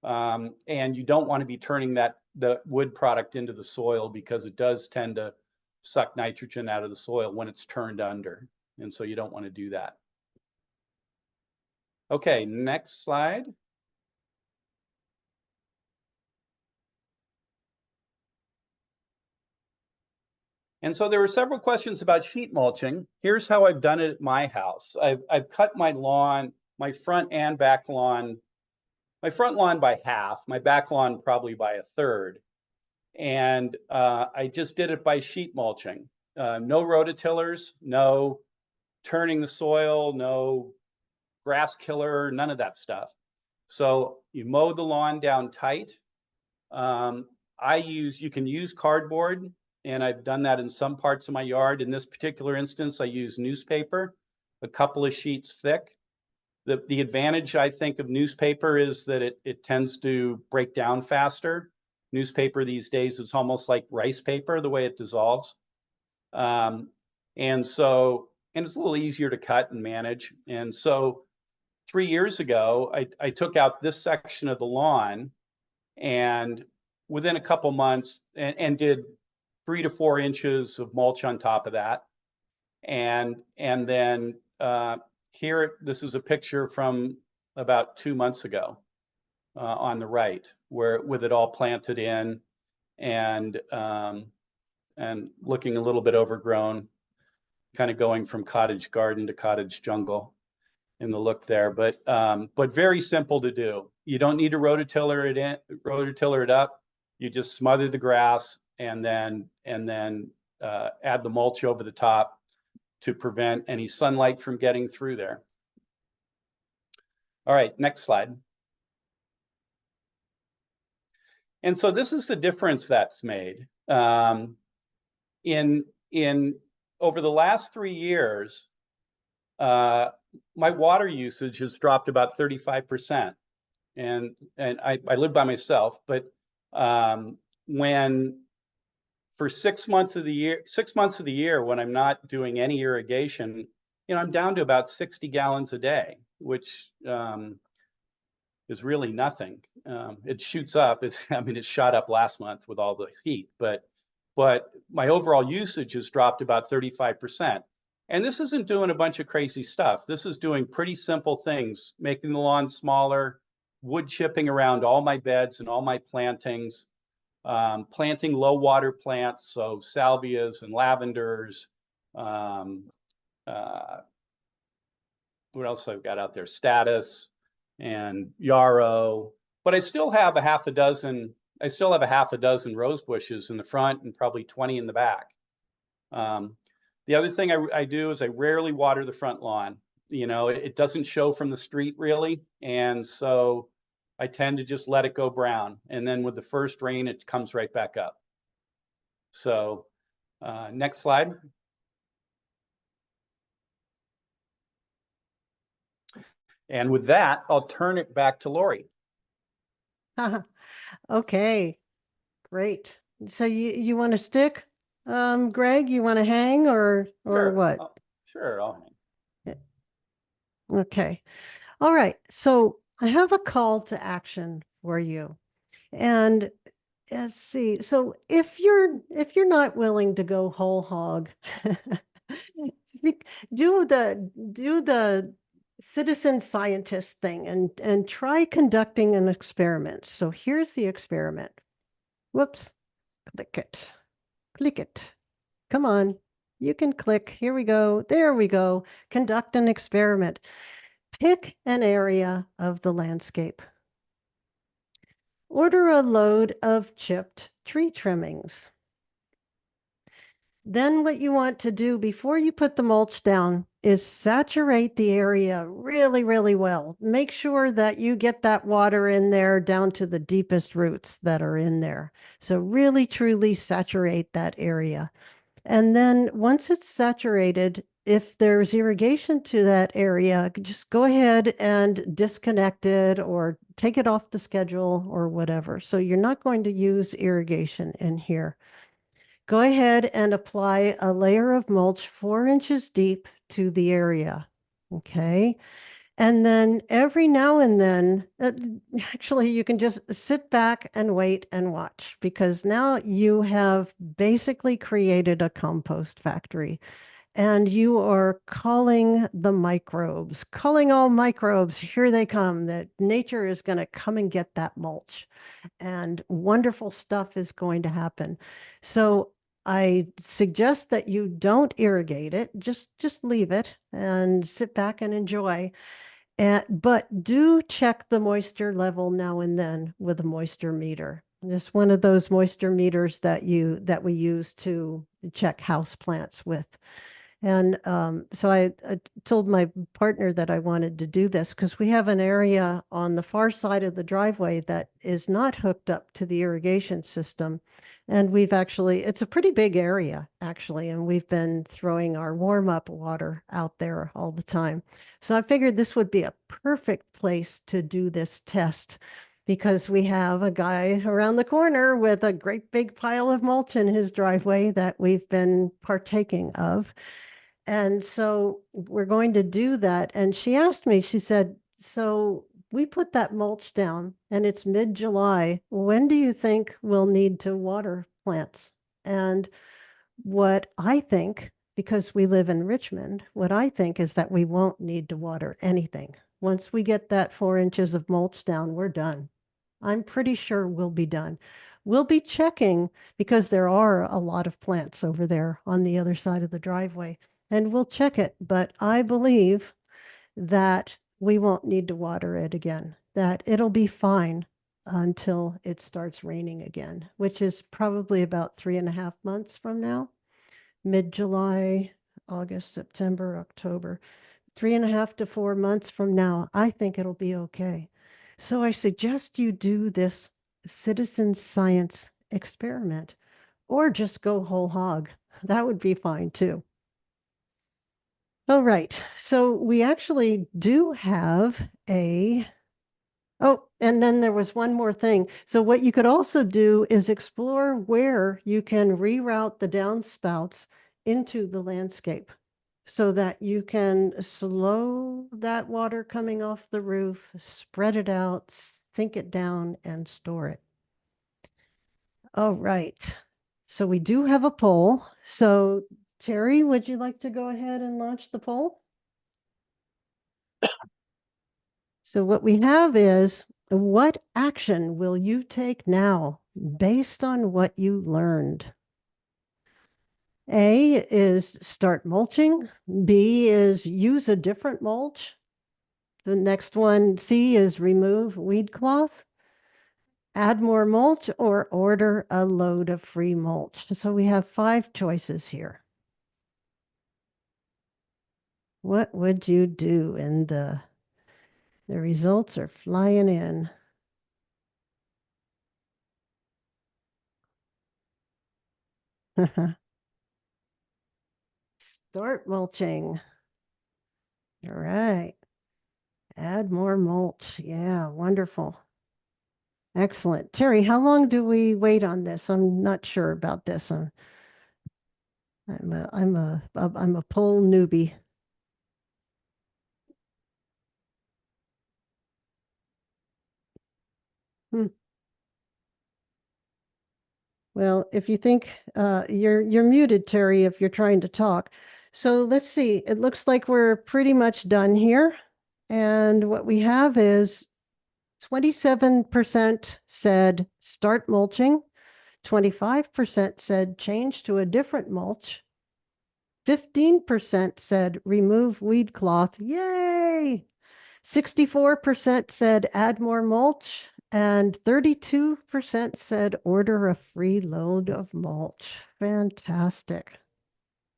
And you don't want to be turning the wood product into the soil, because it does tend to suck nitrogen out of the soil when it's turned under. And so you don't want to do that. Okay, next slide. And so there were several questions about sheet mulching. Here's how I've done it at my house. I've cut my lawn, my front and back lawn, my front lawn by half, my back lawn probably by a third. And I just did it by sheet mulching. No rototillers, no turning the soil, no grass killer, none of that stuff. So you mow the lawn down tight. You can use cardboard, and I've done that in some parts of my yard. In this particular instance, I use newspaper, a couple of sheets thick. The advantage, I think, of newspaper is that it tends to break down faster. Newspaper these days is almost like rice paper, the way it dissolves. And it's a little easier to cut and manage. And so 3 years ago, I took out this section of the lawn, and within a couple months, and did 3 to 4 inches of mulch on top of that. And then here, this is a picture from about 2 months ago on the right, with it all planted in and looking a little bit overgrown, kind of going from cottage garden to cottage jungle in the look there, but very simple to do. You don't need to rototiller it up. You just smother the grass and then add the mulch over the top to prevent any sunlight from getting through there. All right, next slide. And so this is the difference that's made. Over the last 3 years, my water usage has dropped about 35%. And I live by myself, but for 6 months of the year, when I'm not doing any irrigation, I'm down to about 60 gallons a day, which is really nothing. It shoots up. It shot up last month with all the heat, but my overall usage has dropped about 35%. And this isn't doing a bunch of crazy stuff. This is doing pretty simple things, making the lawn smaller, wood chipping around all my beds and all my plantings, planting low water plants, so salvias and lavenders. What else I've got out there? Status and yarrow. But I still have a half a dozen rose bushes in the front and probably 20 in the back. The other thing I do is I rarely water the front lawn. It doesn't show from the street really. And so I tend to just let it go brown. And then with the first rain, it comes right back up. So next slide. And with that, I'll turn it back to Lori. Okay, great. So you want to stick, Greg? You want to hang or Sure. what? Sure, I'll hang. Okay. All right. So I have a call to action for you. And let's see. So if you're not willing to go whole hog, do the citizen scientist thing and try conducting an experiment. So here's the experiment. Whoops. Click it. Come on. You can click, here we go, there we go, conduct an experiment. Pick an area of the landscape. Order a load of chipped tree trimmings. Then what you want to do before you put the mulch down is saturate the area really, really well. Make sure that you get that water in there down to the deepest roots that are in there. So really, truly saturate that area. And then once it's saturated, if there's irrigation to that area, just go ahead and disconnect it or take it off the schedule or whatever. So you're not going to use irrigation in here. Go ahead and apply a layer of mulch 4 inches deep to the area. Okay. And then every now and then, actually, you can just sit back and wait and watch, because now you have basically created a compost factory. And you are calling the microbes, calling all microbes, here they come, that nature is going to come and get that mulch. And wonderful stuff is going to happen. So I suggest that you don't irrigate it, just leave it and sit back and enjoy. But do check the moisture level now and then with a moisture meter. Just one of those moisture meters that we use to check house plants with. And so I told my partner that I wanted to do this because we have an area on the far side of the driveway that is not hooked up to the irrigation system. And it's a pretty big area, actually, and we've been throwing our warm-up water out there all the time. So I figured this would be a perfect place to do this test, because we have a guy around the corner with a great big pile of mulch in his driveway that we've been partaking of. And so we're going to do that. And she asked me, she said, so we put that mulch down and it's mid-July. When do you think we'll need to water plants? And what I think, because we live in Richmond, what I think is that we won't need to water anything. Once we get that 4 inches of mulch down, we're done. I'm pretty sure we'll be done. We'll be checking, because there are a lot of plants over there on the other side of the driveway, and we'll check it. But I believe that we won't need to water it again, that it'll be fine until it starts raining again, which is probably about 3.5 months from now. Mid-July, August, September, October, 3.5 to 4 months from now, I think it'll be okay. So I suggest you do this citizen science experiment, or just go whole hog. That would be fine too. All right, so we actually do have oh, and then there was one more thing. So what you could also do is explore where you can reroute the downspouts into the landscape, so that you can slow that water coming off the roof, spread it out, sink it down, and store it. All right, so we do have a poll. So Terry, would you like to go ahead and launch the poll? So what we have is, what action will you take now based on what you learned? A is start mulching. B is use a different mulch. The next one, C, is remove weed cloth, add more mulch, or order a load of free mulch. So we have 5 choices here. What would you do? And the results are flying in. Start mulching. All right. Add more mulch. Yeah, wonderful. Excellent. Terry, how long do we wait on this? I'm not sure about this. I'm a poll newbie. Well, if you think you're muted, Terry, if you're trying to talk. So let's see. It looks like we're pretty much done here. And what we have is 27% said start mulching, 25% said change to a different mulch, 15% said remove weed cloth. Yay! 64% said add more mulch, and 32% said order a free load of mulch. Fantastic.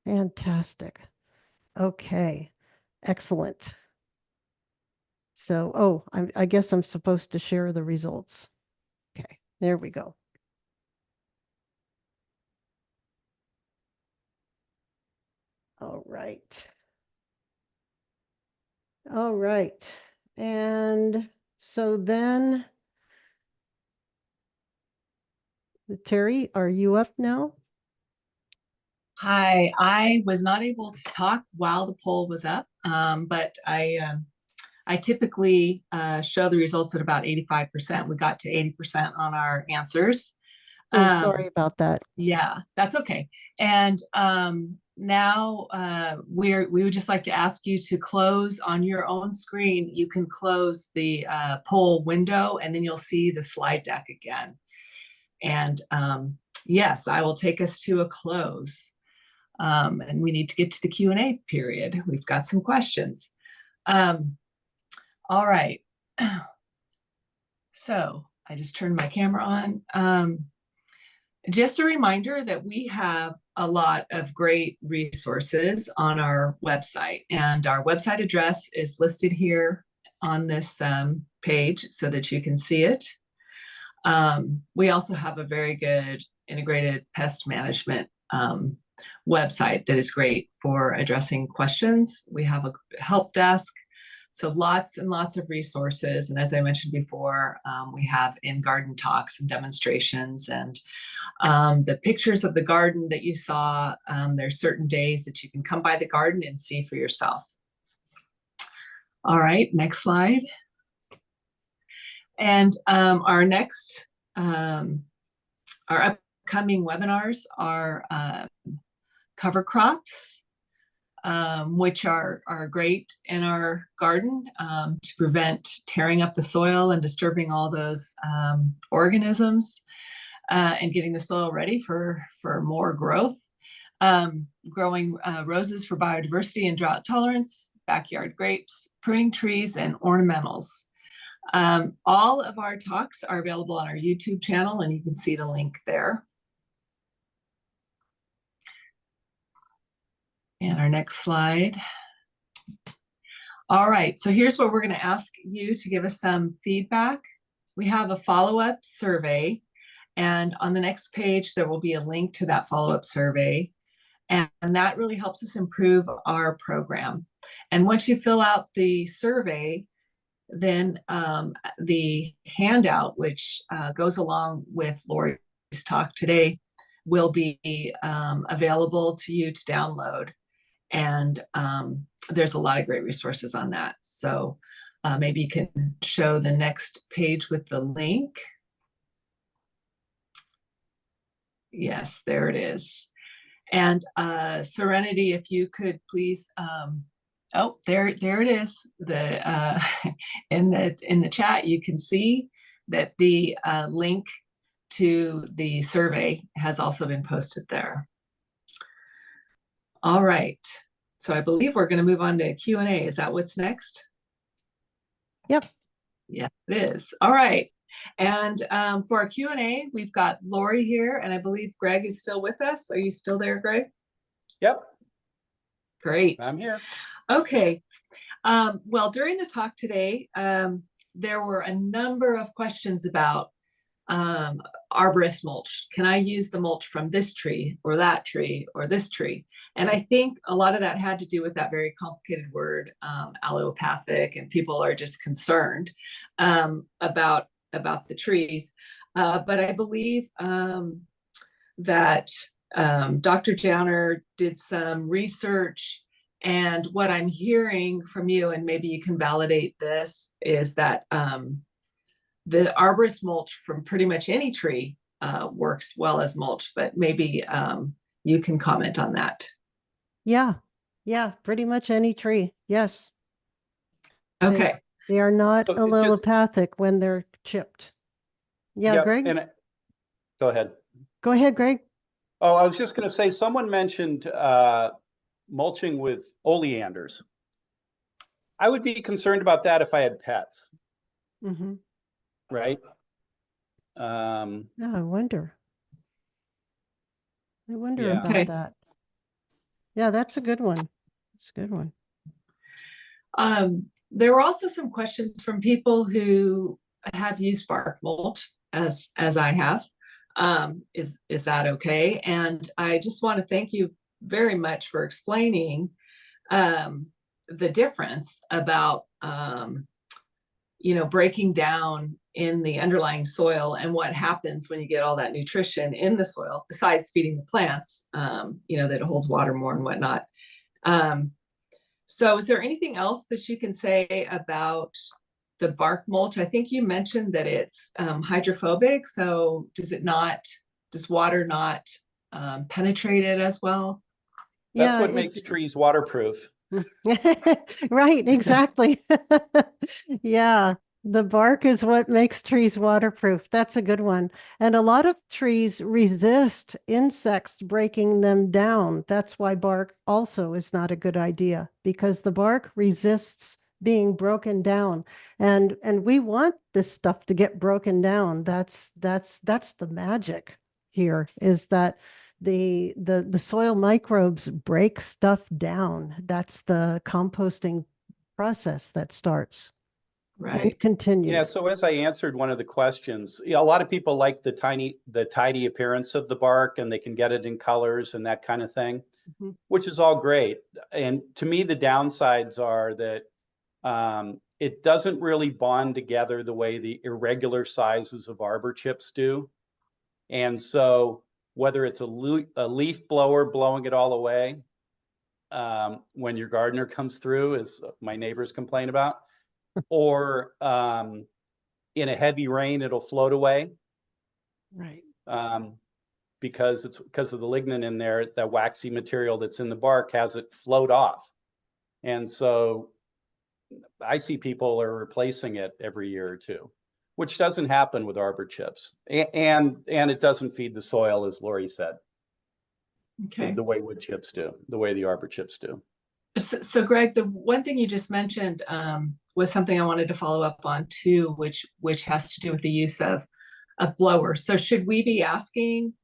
Fantastic. Okay. Excellent. So, oh, I guess I'm supposed to share the results. Okay, there we go. All right. All right. And so then, Terry, are you up now? Hi, I was not able to talk while the poll was up, but I typically show the results at about 85%. We got to 80% on our answers. Oh, sorry about that. Yeah, that's okay. And now we would just like to ask you to close on your own screen. You can close the poll window, and then you'll see the slide deck again. And yes, I will take us to a close. And we need to get to the Q&A period. We've got some questions. All right. So I just turned my camera on. Just a reminder that we have a lot of great resources on our website, and our website address is listed here on this page so that you can see it. We also have a very good integrated pest management website that is great for addressing questions. We have a help desk, so lots and lots of resources. And as I mentioned before, we have in-garden talks and demonstrations, and the pictures of the garden that you saw. There's certain days that you can come by the garden and see for yourself. All right, next slide. And our next, our upcoming webinars are cover crops, which are great in our garden to prevent tearing up the soil and disturbing all those organisms, and getting the soil ready for more growth. Growing roses for biodiversity and drought tolerance, backyard grapes, pruning trees, and ornamentals. All of our talks are available on our YouTube channel, and you can see the link there. And our next slide. All right, so here's what we're going to ask you to give us some feedback. We have a follow-up survey, and on the next page, there will be a link to that follow-up survey. And that really helps us improve our program. And once you fill out the survey, then the handout, which goes along with Lori's talk today, will be available to you to download. And there's a lot of great resources on that. So maybe you can show the next page with the link. Yes, there it is. And Serenity, if you could please, oh, there it is. The in the chat, you can see that the link to the survey has also been posted there. All right, so I believe we're going to move on to Q&A. Is that what's next? Yep. Yes, it is. All right. And for our Q&A, we've got Lori here, and I believe Greg is still with us. Are you still there, Greg? Yep. Great. I'm here. Okay. Well, during the talk today, there were a number of questions about arborist mulch. Can I use the mulch from this tree or that tree or this tree? And I think a lot of that had to do with that very complicated word, allelopathic, and people are just concerned about the trees. But I believe that Dr. Jauner did some research, and what I'm hearing from you, and maybe you can validate this, is that the arborist mulch from pretty much any tree works well as mulch, but maybe you can comment on that. Yeah, pretty much any tree. Yes. Okay. They are not So allelopathic when they're chipped. Yeah, Yep, Greg? go ahead. Go ahead, Greg. Oh, I was just going to say, someone mentioned mulching with oleanders. I would be concerned about that if I had pets, Mm-hmm. right? Yeah, I wonder. Yeah. About Okay. that. Yeah, that's a good one. That's a good one. There were also some questions from people who have used bark mulch, as I have. Is that okay? And I just want to thank you very much for explaining the difference about breaking down in the underlying soil and what happens when you get all that nutrition in the soil, besides feeding the plants, that it holds water more and whatnot. So is there anything else that you can say about the bark mulch? I think you mentioned that it's hydrophobic. So does water not penetrate it as well? That's Yeah, what makes trees waterproof. right, exactly. Yeah, the bark is what makes trees waterproof. That's a good one. And a lot of trees resist insects breaking them down. That's why bark also is not a good idea, because the bark resists being broken down. And we want this stuff to get broken down. That's the magic here, is that the soil microbes break stuff down. That's the composting process that starts and Right. continues. Yeah, so as I answered one of the questions, a lot of people like the tidy appearance of the bark, and they can get it in colors and that kind of thing, which is all great. And to me, the downsides are that it doesn't really bond together the way the irregular sizes of arbor chips do. And so whether it's a leaf blower blowing it all away when your gardener comes through, as my neighbors complain about, or in a heavy rain, it'll float away. Right. Because of the lignin in there, that waxy material that's in the bark has it float off. And so I see people are replacing it every year or two, which doesn't happen with arbor chips. And it doesn't feed the soil, as Lori said. Okay. The way wood chips do, the way the arbor chips do. So Greg, the one thing you just mentioned was something I wanted to follow up on too, which has to do with the use of blowers. So should we be asking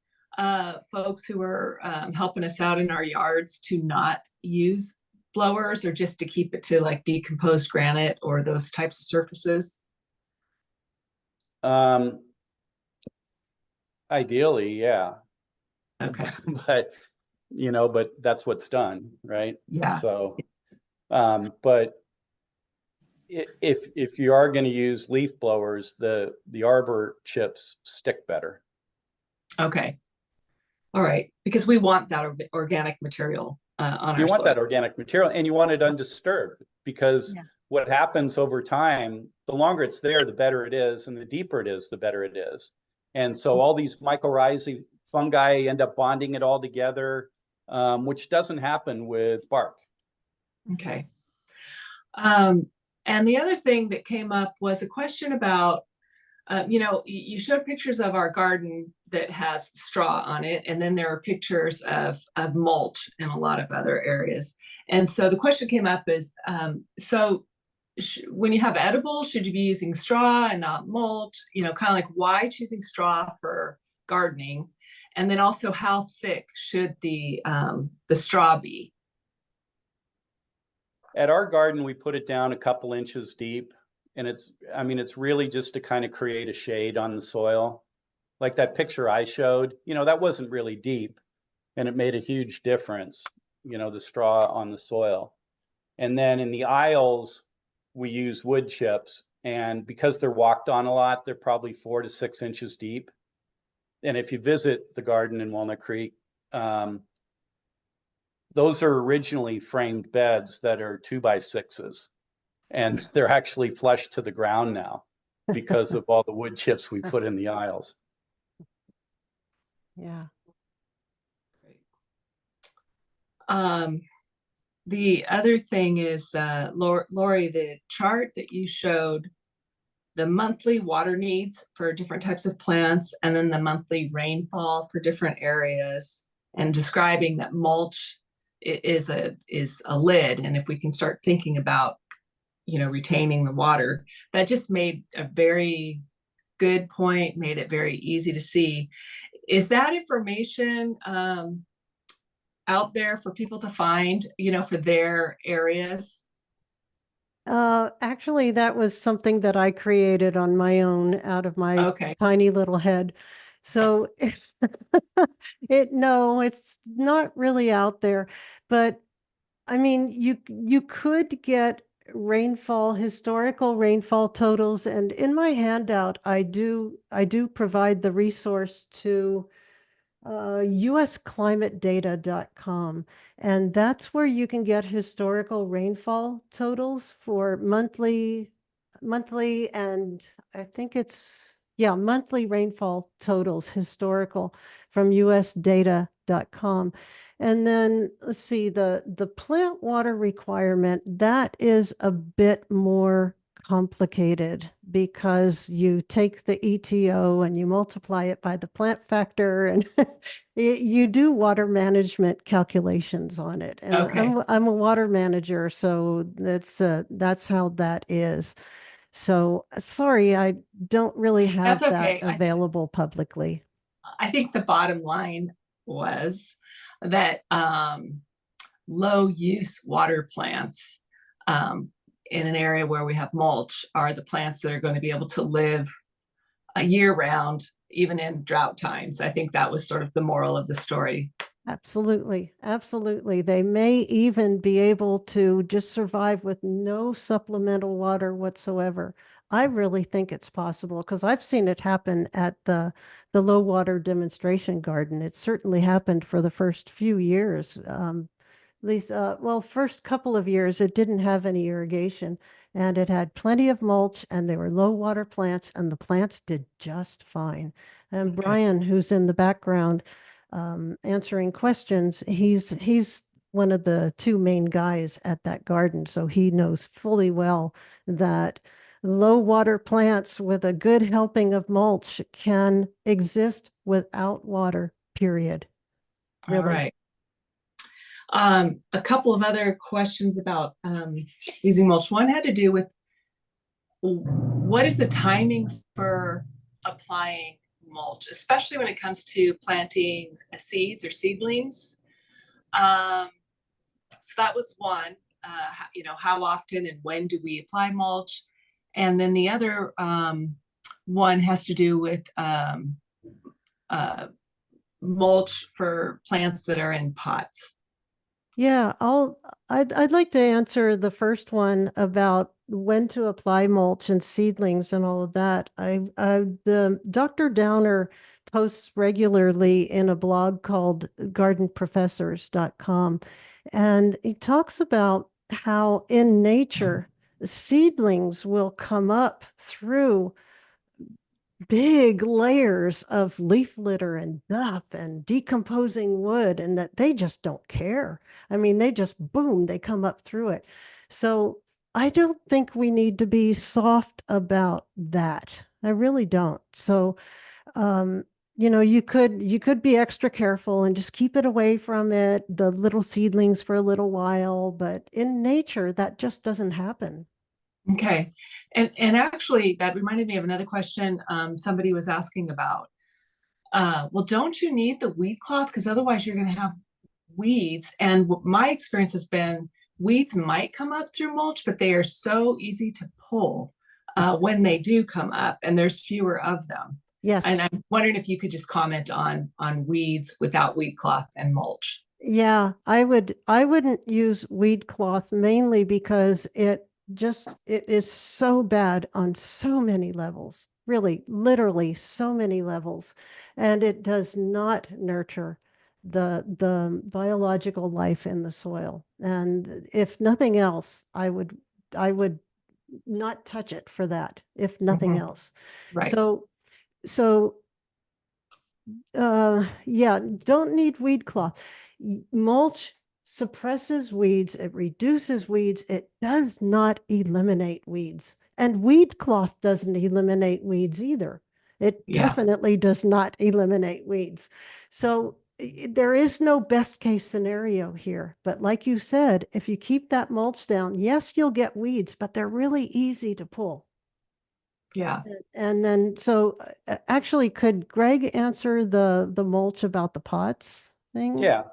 folks who are helping us out in our yards to not use blowers, or just to keep it to like decomposed granite or those types of surfaces? Ideally, yeah. Okay. But that's what's done, right? Yeah. So, but if you are going to use leaf blowers, the arbor chips stick better. Okay. All right. Because we want that organic material on You our want soil. that organic material, and you want it undisturbed, because what happens over time, the longer it's there, the better it is, and the deeper it is, the better it is. And so all these mycorrhizae fungi end up bonding it all together, which doesn't happen with bark. Okay. And the other thing that came up was a question about, you showed pictures of our garden that has straw on it, and then there are pictures of mulch in a lot of other areas. And so the question came up is, when you have edibles, should you be using straw and not mulch? Kind of like, why choosing straw for gardening? And then also, how thick should the straw be? At our garden, we put it down a couple inches deep, and it's really just to kind of create a shade on the soil. Like that picture I showed, that wasn't really deep, and it made a huge difference, the straw on the soil. And then in the aisles, we use wood chips, and because they're walked on a lot, they're probably 4 to 6 inches deep. And if you visit the garden in Walnut Creek, those are originally framed beds that are 2x6s, and they're actually flush to the ground now because of all the wood chips we put in the aisles. Yeah. The other thing is, Lori, the chart that you showed, the monthly water needs for different types of plants, and then the monthly rainfall for different areas, and describing that mulch is a lid. And if we can start thinking about, retaining the water, that just made a very good point, made it very easy to see. Is that information out there for people to find, for their areas? Actually, that was something that I created on my own out of my Okay. tiny little head. So no, it's not really out there, but I mean, you could get historical rainfall totals, and in my handout, I do provide the resource to usclimatedata.com, and that's where you can get historical rainfall totals for monthly, and I think it's, yeah, monthly rainfall totals, historical, from usdata.com. And then let's see, the plant water requirement, that is a bit more complicated because you take the ETO and you multiply it by the plant factor, and you do water management calculations on it. And Okay. I'm a water manager, so that's how that is. So sorry, I don't really have That's that okay. available publicly. I think the bottom line was that low use water plants in an area where we have mulch are the plants that are going to be able to live a year round, even in drought times. I think that was sort of the moral of the story. Absolutely. Absolutely. They may even be able to just survive with no supplemental water whatsoever. I really think it's possible because I've seen it happen at the low water demonstration garden. It certainly happened for the first few years. Well, first couple of years, it didn't have any irrigation and it had plenty of mulch and they were low water plants and the plants did just fine. And Okay. Brian, who's in the background, answering questions, he's one of the two main guys at that garden. So he knows fully well that low water plants with a good helping of mulch can exist without water, period. All Really. right. A couple of other questions about using mulch. One had to do with what is the timing for applying mulch, especially when it comes to planting seeds or seedlings. So that was one. How often and when do we apply mulch? And then the other one has to do with mulch for plants that are in pots. Yeah, I'd like to answer the first one about when to apply mulch and seedlings and all of that. The Dr. Downer posts regularly in a blog called gardenprofessors.com, and he talks about how in nature seedlings will come up through big layers of leaf litter and duff and decomposing wood, and that they just don't care. I mean, they just boom, they come up through it. So I don't think we need to be soft about that. I really don't. So, you could be extra careful and just keep it away from it, the little seedlings for a little while, but in nature, that just doesn't happen. Okay. And actually that reminded me of another question somebody was asking about. Well, don't you need the weed cloth? Because otherwise you're going to have weeds. And my experience has been weeds might come up through mulch, but they are so easy to pull when they do come up, and there's fewer of them. Yes. And I'm wondering if you could just comment on weeds without weed cloth and mulch. Yeah, I wouldn't use weed cloth mainly because it is so bad on so many levels, really, literally so many levels. And it does not nurture the biological life in the soil. And if nothing else, I would not touch it for that, if nothing else. Right. So yeah, don't need weed cloth. Mulch suppresses weeds, it reduces weeds, it does not eliminate weeds. And weed cloth doesn't eliminate weeds either. It Yeah. definitely does not eliminate weeds. So there is no best case scenario here. But like you said, if you keep that mulch down, yes, you'll get weeds, but they're really easy to pull. Yeah. And then, so actually, could Greg answer the mulch about the pots thing? Yeah.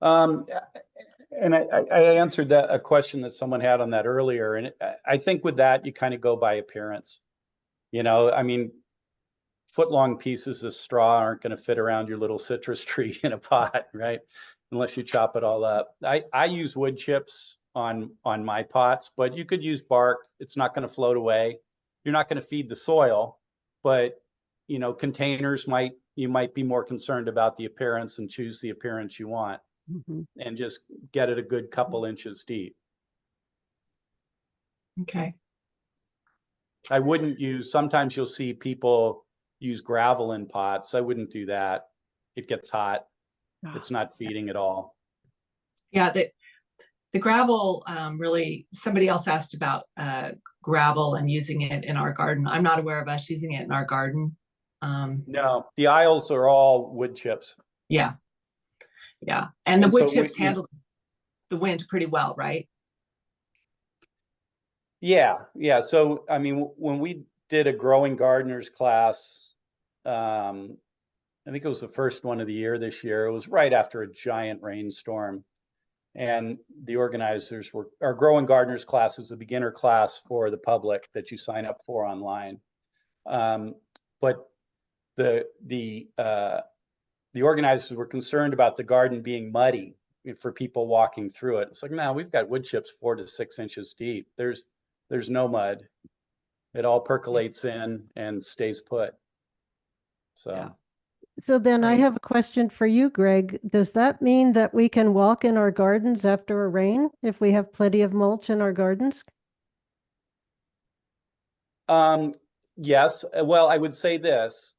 And I answered a question that someone had on that earlier. And I think with that, you kind of go by appearance. You know, I mean, foot-long pieces of straw aren't going to fit around your little citrus tree in a pot, right? Unless you chop it all up. I use wood chips on my pots, but you could use bark. It's not going to float away. You're not going to feed the soil, but you know, containers you might be more concerned about the appearance and choose the appearance you want, and just get it a good couple inches deep. Okay. I wouldn't use, sometimes you'll see people use gravel in pots. I wouldn't do that. It gets hot. It's not feeding at all. Yeah, the gravel, really, somebody else asked about gravel and using it in our garden. I'm not aware of us using it in our garden. No, the aisles are all wood chips. Yeah. Yeah. And the And wood so chips handle the wind pretty well, right? Yeah, yeah. So, I mean, when we did a growing gardeners class, I think it was the first one of the year this year. It was right after a giant rainstorm. And the organizers our growing gardeners class is a beginner class for the public that you sign up for online. But the organizers were concerned about the garden being muddy for people walking through it. It's like, no, we've got wood chips 4 to 6 inches deep. There's no mud. It all percolates in and stays put. So. Yeah. So then I Right. have a question for you, Greg. Does that mean that we can walk in our gardens after a rain if we have plenty of mulch in our gardens? Yes. Well, I would say this.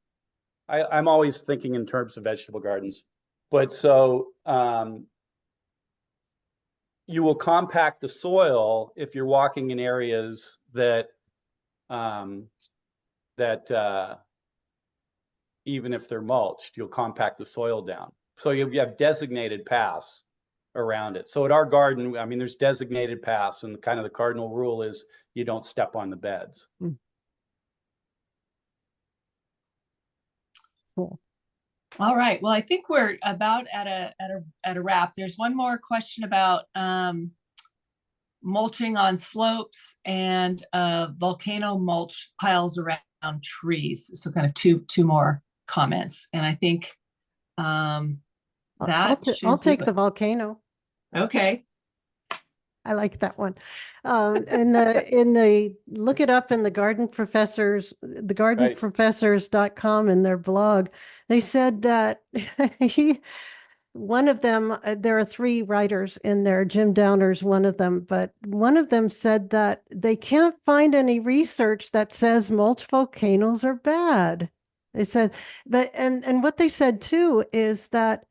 I'm always thinking in terms of vegetable gardens, but so you will compact the soil if you're walking in areas that even if they're mulched, you'll compact the soil down. So you have designated paths around it. So at our garden, I mean, there's designated paths, and kind of the cardinal rule is you don't step on the beds. Cool. All right. Well, I think we're about at a wrap. There's one more question about mulching on slopes and volcano mulch piles around trees. So kind of two more comments. And I think I'll take the volcano. Okay. I like that one. In the look it up in the gardenprofessors.com in their blog, they said that one of them, there are 3 writers in there, Jim Downer's one of them, but one of them said that they can't find any research that says mulch volcanoes are bad. They said, but and what they said too is that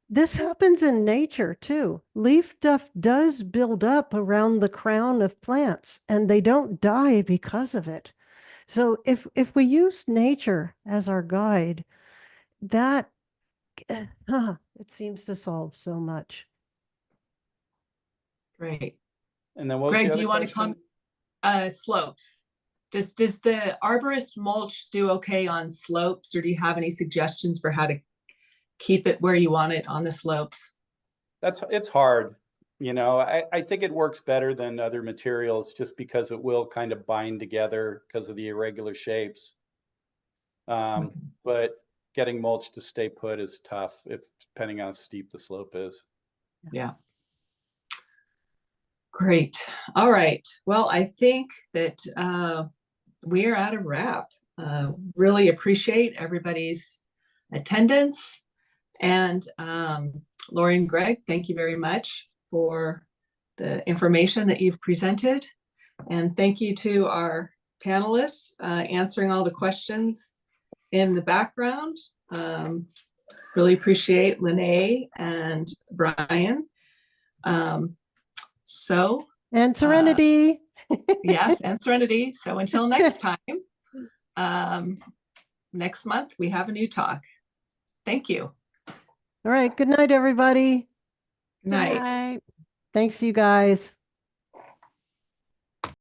this happens in nature too. Leaf duft does build up around the crown of plants and they don't die because of it. So if we use nature as our guide, that it seems to solve so much. Great. And then what was Greg, the other do you want to come? Slopes. Does the arborist mulch do okay on slopes, or do you have any suggestions for how to keep it where you want it on the slopes? It's hard. You know, I think it works better than other materials just because it will kind of bind together because of the irregular shapes. But getting mulch to stay put is tough depending on how steep the slope is. Yeah. Great. All right. Well, I think that we're at a wrap. Really appreciate everybody's attendance. And Lori and Greg, thank you very much for the information that you've presented. And thank you to our panelists answering all the questions in the background. Really appreciate Lene and Brian. And Serenity. Yes, and Serenity. So until next time, next month we have a new talk. Thank you. All right. Good night, everybody. Good night. night. Thanks, you guys.